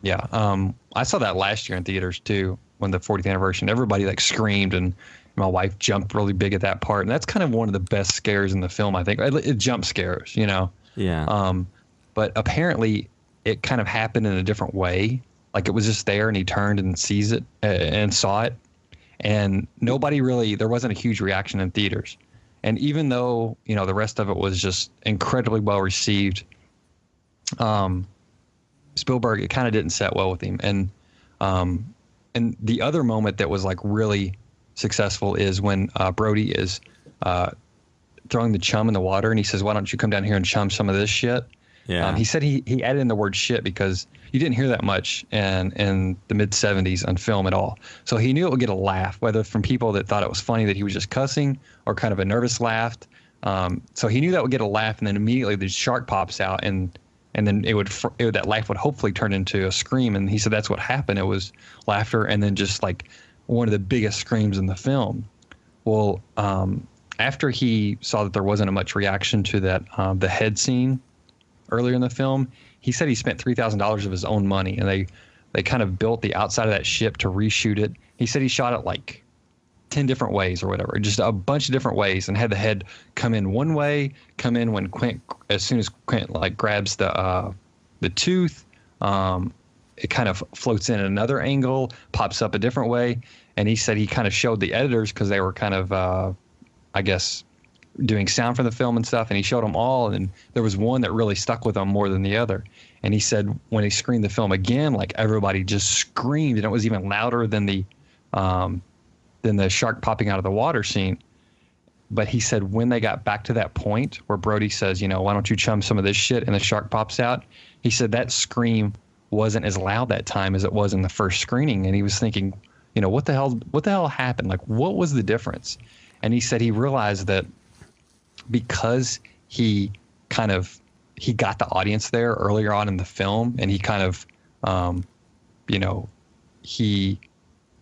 Yeah. I saw that last year in theaters too, when the 40th anniversary. Everybody screamed, and my wife jumped really big at that part, and that's kind of one of the best scares in the film, I think. It jump scares, Yeah. But apparently it kind of happened in a different way. It was just there, and he turned and sees it and saw it, and there wasn't a huge reaction in theaters. And even though, the rest of it was just incredibly well received, Spielberg, it kind of didn't set well with him. And and the other moment that was like really successful is when Brody is throwing the chum in the water, and he says, "Why don't you come down here and chum some of this shit?" Yeah. He said he added in the word shit because you didn't hear that much in the mid 70s on film at all. So he knew it would get a laugh, whether from people that thought it was funny that he was just cussing or kind of a nervous laugh. So he knew that would get a laugh, and then immediately the shark pops out, and then that laugh would hopefully turn into a scream. And he said that's what happened. It was laughter and then just like one of the biggest screams in the film. Well, after he saw that there wasn't much reaction to that the head scene earlier in the film, he said he spent $3,000 of his own money, and they kind of built the outside of that ship to reshoot it. He said he shot it like 10 different ways or whatever, just a bunch of different ways, and had the head come in one way, come in when Quint, as soon as Quint like grabs the tooth, it kind of floats in another angle, pops up a different way. And he said he kind of showed the editors, because they were kind of, I guess, doing sound for the film and stuff, and he showed them all, and there was one that really stuck with him more than the other. And he said when he screened the film again, like everybody just screamed, and it was even louder than the shark popping out of the water scene. But he said when they got back to that point where Brody says, why don't you chum some of this shit, and the shark pops out, he said that scream wasn't as loud that time as it was in the first screening. And he was thinking, what the hell happened? Like, what was the difference? And he said he realized that because he got the audience there earlier on in the film, and he kind of,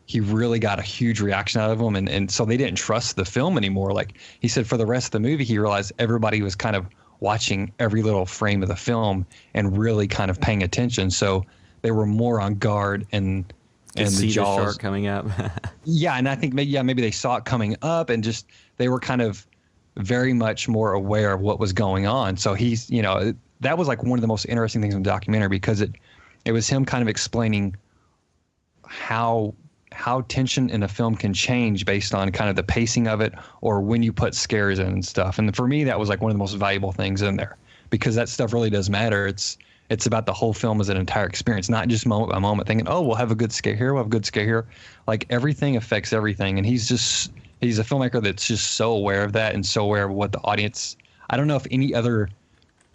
he really got a huge reaction out of them, and so they didn't trust the film anymore. Like he said, for the rest of the movie, he realized everybody was kind of watching every little frame of the film and really kind of paying attention. So they were more on guard, and see the Jaws the shark coming up. Yeah, and I think maybe they saw it coming up, and just they were kind of very much more aware of what was going on. So he's, that was like one of the most interesting things in the documentary, because it was him kind of explaining how tension in a film can change based on kind of the pacing of it, or when you put scares in and stuff. And for me, that was like one of the most valuable things in there, because that stuff really does matter. It's about the whole film as an entire experience, not just moment by moment thinking, oh, we'll have a good scare here, we'll have a good scare here. Like everything affects everything. And he's a filmmaker that's just so aware of that, and so aware of what the audience, I don't know if any other,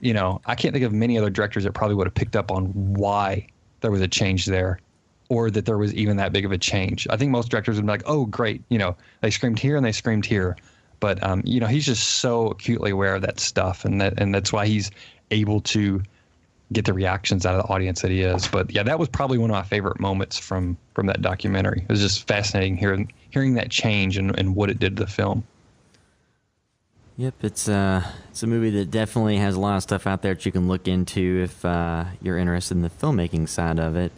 I can't think of many other directors that probably would have picked up on why there was a change there, or that there was even that big of a change. I think most directors would be like, oh, great, they screamed here and they screamed here. But, he's just so acutely aware of that stuff, and that's why he's able to get the reactions out of the audience that he is. But yeah, that was probably one of my favorite moments from that documentary. It was just fascinating hearing that change and what it did to the film. Yep, it's a movie that definitely has a lot of stuff out there that you can look into if you're interested in the filmmaking side of it.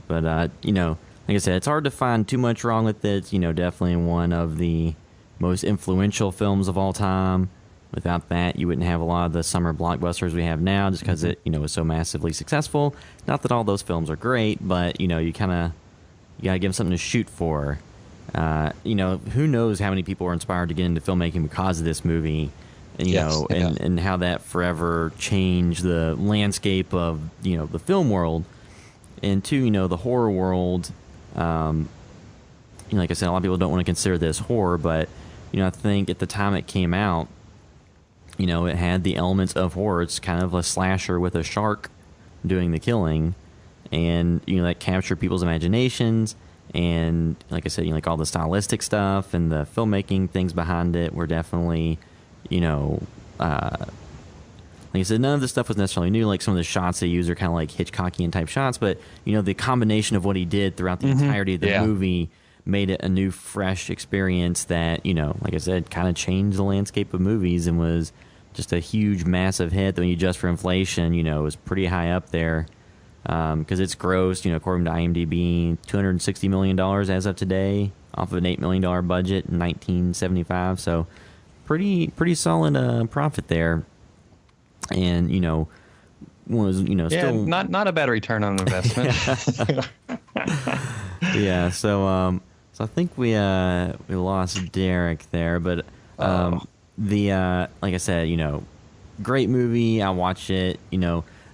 But like I said, it's hard to find too much wrong with it. Definitely one of the most influential films of all time. Without that, you wouldn't have a lot of the summer blockbusters we have now, just because it was so massively successful. Not that all those films are great, but you gotta give them something to shoot for. Who knows how many people were inspired to get into filmmaking because of this movie, and and how that forever changed the landscape of the film world, and too the horror world. Like I said, a lot of people don't want to consider this horror, but I think at the time it came out, it had the elements of horror. It's kind of a slasher with a shark doing the killing, and that captured people's imaginations. And like I said, like all the stylistic stuff and the filmmaking things behind it were definitely, like I said, none of the stuff was necessarily new. Like some of the shots they use are kind of like Hitchcockian type shots, but the combination of what he did throughout the entirety of the movie made it a new, fresh experience that, like I said, kind of changed the landscape of movies, and was just a huge, massive hit that when you adjust for inflation, was pretty high up there. Because it's grossed, according to IMDb, $260 million as of today, off of an $8 million budget in 1975. So pretty solid profit there. And, was, still... not a bad return on investment. Yeah, so I think we lost Derek there, but like I said, great movie. I watched it,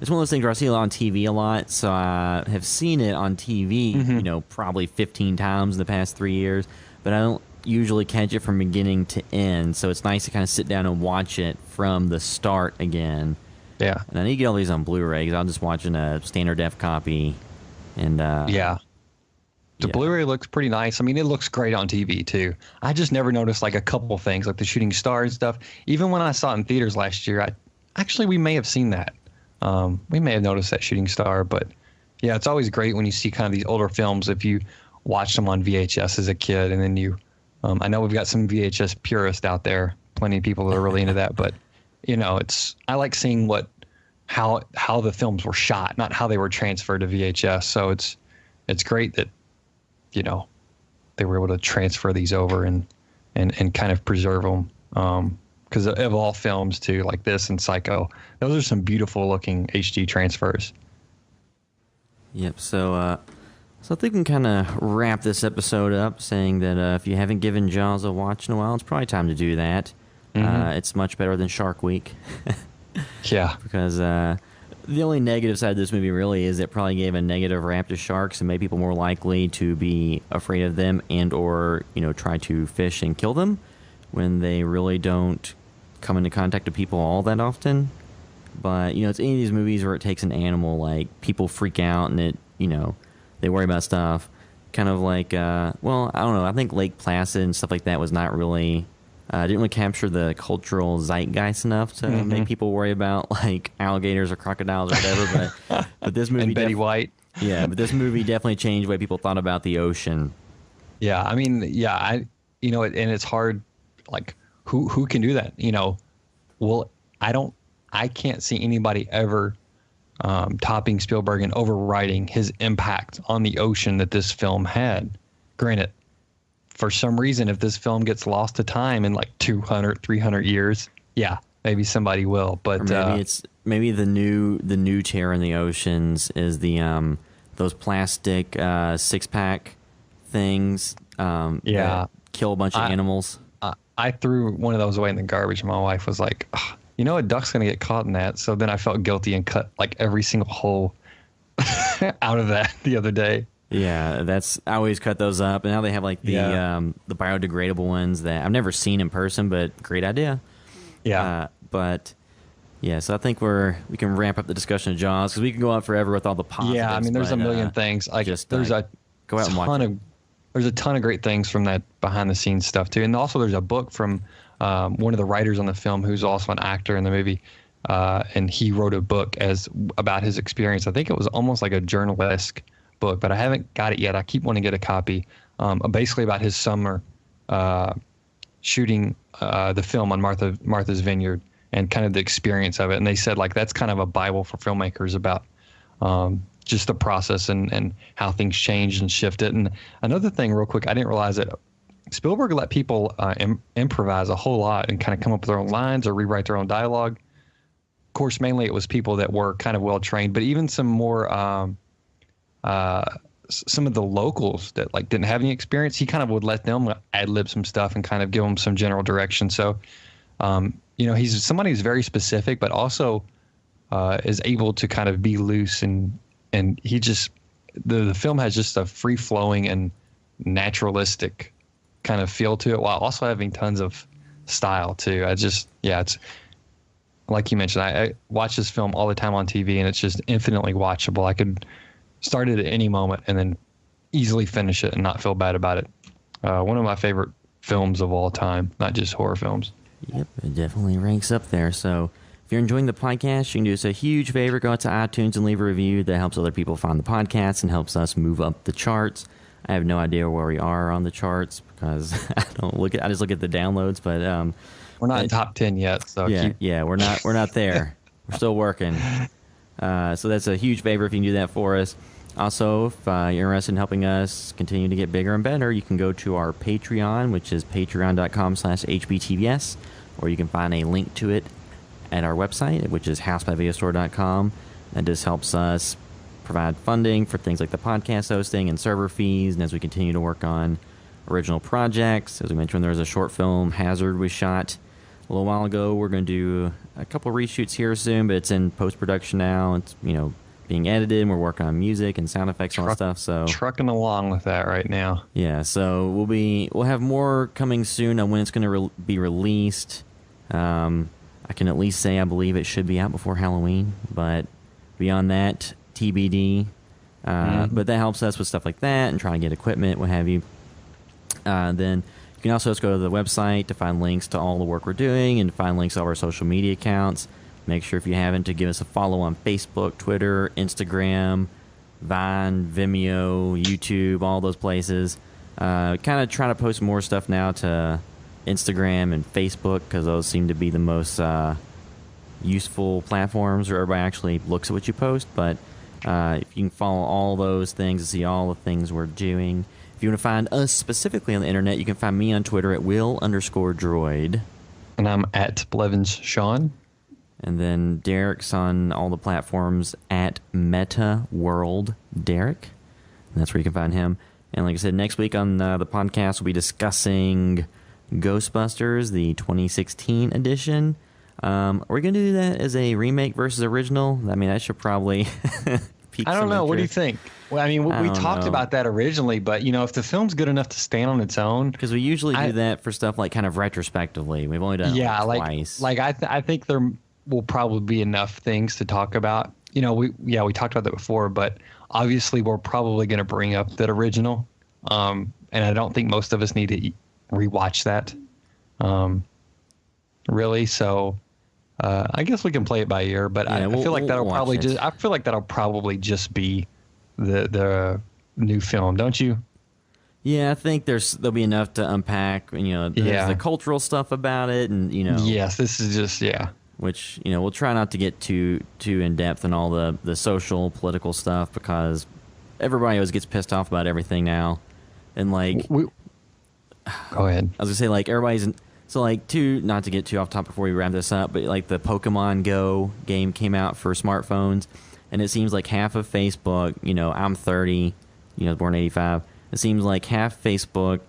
it's one of those things where I see it on TV a lot, so I have seen it on TV, probably 15 times in the past 3 years, but I don't usually catch it from beginning to end, so it's nice to kind of sit down and watch it from the start again. Yeah. And I need to get all these on Blu-ray because I'm just watching a standard def copy. And The Blu-ray looks pretty nice. I mean, it looks great on TV too. I just never noticed like a couple things, like the shooting star and stuff. Even when I saw it in theaters last year, we may have seen that. We may have noticed that shooting star, but yeah, it's always great when you see kind of these older films if you watch them on VHS as a kid, and then you. I know we've got some VHS purists out there, plenty of people that are really into that, but I like seeing how the films were shot, not how they were transferred to VHS. So it's great that they were able to transfer these over and kind of preserve them. Because of all films too, like this and Psycho, those are some beautiful looking HD transfers. Yep. So I think we can kind of wrap this episode up, saying that if you haven't given Jaws a watch in a while, it's probably time to do that. It's much better than Shark Week. Yeah. Because the only negative side of this movie really is it probably gave a negative rap to sharks and made people more likely to be afraid of them and or try to fish and kill them when they really don't come into contact with people all that often. But it's any of these movies where it takes an animal, like people freak out and it they worry about stuff kind of like I don't know, I think Lake Placid and stuff like that was not really didn't really capture the cultural zeitgeist enough to make people worry about like alligators or crocodiles or whatever. But this movie and Betty White. Yeah, but this movie definitely changed the way people thought about the ocean. Yeah, I mean, and it's hard. Like, who can do that? I can't see anybody ever topping Spielberg and overriding his impact on the ocean that this film had. Granted, for some reason, if this film gets lost to time in like 200, 300 years, yeah, maybe somebody will. But or maybe the new terror in the oceans is the those plastic 6-pack things. That kill a bunch of animals. I threw one of those away in the garbage, and my wife was like, "Oh, a duck's gonna get caught in that." So then I felt guilty and cut like every single hole out of that the other day. Yeah, I always cut those up, and now they have like the biodegradable ones that I've never seen in person, but great idea. Yeah, so I think we can ramp up the discussion of Jaws because we can go on forever with all the positives. Yeah, I mean, there's a million things. Like, go out and watch it. There's a ton of great things from that behind the scenes stuff too, and also there's a book from one of the writers on the film who's also an actor in the movie, and he wrote a book about his experience. I think it was almost like a journalistic book, but I haven't got it yet. I keep wanting to get a copy. Basically about his summer shooting the film on Martha's Vineyard and kind of the experience of it. And they said like that's kind of a Bible for filmmakers about just the process and how things changed and shifted. And another thing, real quick, I didn't realize that Spielberg let people improvise a whole lot and kind of come up with their own lines or rewrite their own dialogue. Of course, mainly it was people that were kind of well trained, but even some more some of the locals that like didn't have any experience, he kind of would let them ad lib some stuff and kind of give them some general direction. So, he's somebody who's very specific, but also is able to kind of be loose and he just the film has just a free flowing and naturalistic kind of feel to it while also having tons of style too. It's like you mentioned, I watch this film all the time on TV and it's just infinitely watchable. I could start it at any moment and then easily finish it and not feel bad about it. One of my favorite films of all time, not just horror films. Yep, it definitely ranks up there. So if you're enjoying the podcast, you can do us a huge favor. Go out to iTunes and leave a review. That helps other people find the podcast and helps us move up the charts. I have no idea where we are on the charts because I just look at the downloads, but we're not in top 10 yet. So we're not there. We're still working. So that's a huge favor if you can do that for us. Also, if you're interested in helping us continue to get bigger and better, you can go to our Patreon, which is patreon.com/HBTVS, or you can find a link to it at our website, which is housebyvideostore.com. That just helps us provide funding for things like the podcast hosting and server fees, and as we continue to work on original projects. As we mentioned, there was a short film, Hazard, we shot a little while ago. We're going to do a couple reshoots here soon, but it's in post-production now. It's, being edited, and we're working on music and sound effects and all that stuff. So trucking along with that right now. Yeah, so we'll have more coming soon on when it's going to be released. I can at least say I believe it should be out before Halloween, but beyond that, TBD. But that helps us with stuff like that and trying to get equipment, what have you. Then you can also just go to the website to find links to all the work we're doing and find links to all our social media accounts. Make sure if you haven't to give us a follow on Facebook, Twitter, Instagram, Vine, Vimeo, YouTube, all those places. Kind of trying to post more stuff now to Instagram and Facebook because those seem to be the most useful platforms where everybody actually looks at what you post. But if you can follow all those things and see all the things we're doing. If you want to find us specifically on the internet, you can find me on Twitter at Will_Droid. And I'm at Blevins Sean. And then Derek's on all the platforms at Meta World Derek. And that's where you can find him. And like I said, next week on the podcast, we'll be discussing Ghostbusters, the 2016 edition. Are we going to do that as a remake versus original? I mean, that should probably pique I don't know. Interest. What do you think? Well, I mean, we talked about that originally, but, if the film's good enough to stand on its own. Because we usually do that for stuff like kind of retrospectively. We've only done it twice. I think there will probably be enough things to talk about. We talked about that before, but obviously we're probably going to bring up that original. And I don't think most of us need to rewatch that. Really. So I guess we can play it by ear, but I feel like that'll probably just be the new film, don't you? Yeah, I think there'll be enough to unpack. There's the cultural stuff about it, and Yes, this is just which we'll try not to get too in depth in all the social political stuff because everybody always gets pissed off about everything now, and go ahead. I was gonna say everybody's not to get too off topic before we wrap this up, but the Pokemon Go game came out for smartphones, and it seems like half of Facebook. I'm 30, born in '85. It seems like half Facebook,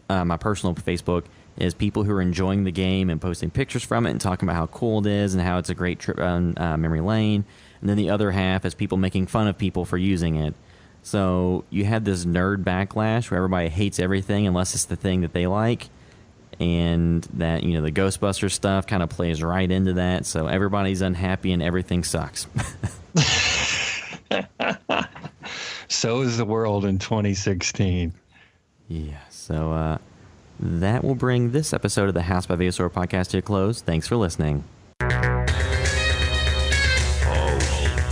my personal Facebook, is people who are enjoying the game and posting pictures from it and talking about how cool it is and how it's a great trip on memory lane. And then the other half is people making fun of people for using it. So you had this nerd backlash where everybody hates everything unless it's the thing that they like. And that, the Ghostbusters stuff kind of plays right into that. So everybody's unhappy and everything sucks. So is the world in 2016. Yeah, so that will bring this episode of the House by Video Store podcast to a close. Thanks for listening. House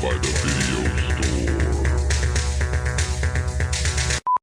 by the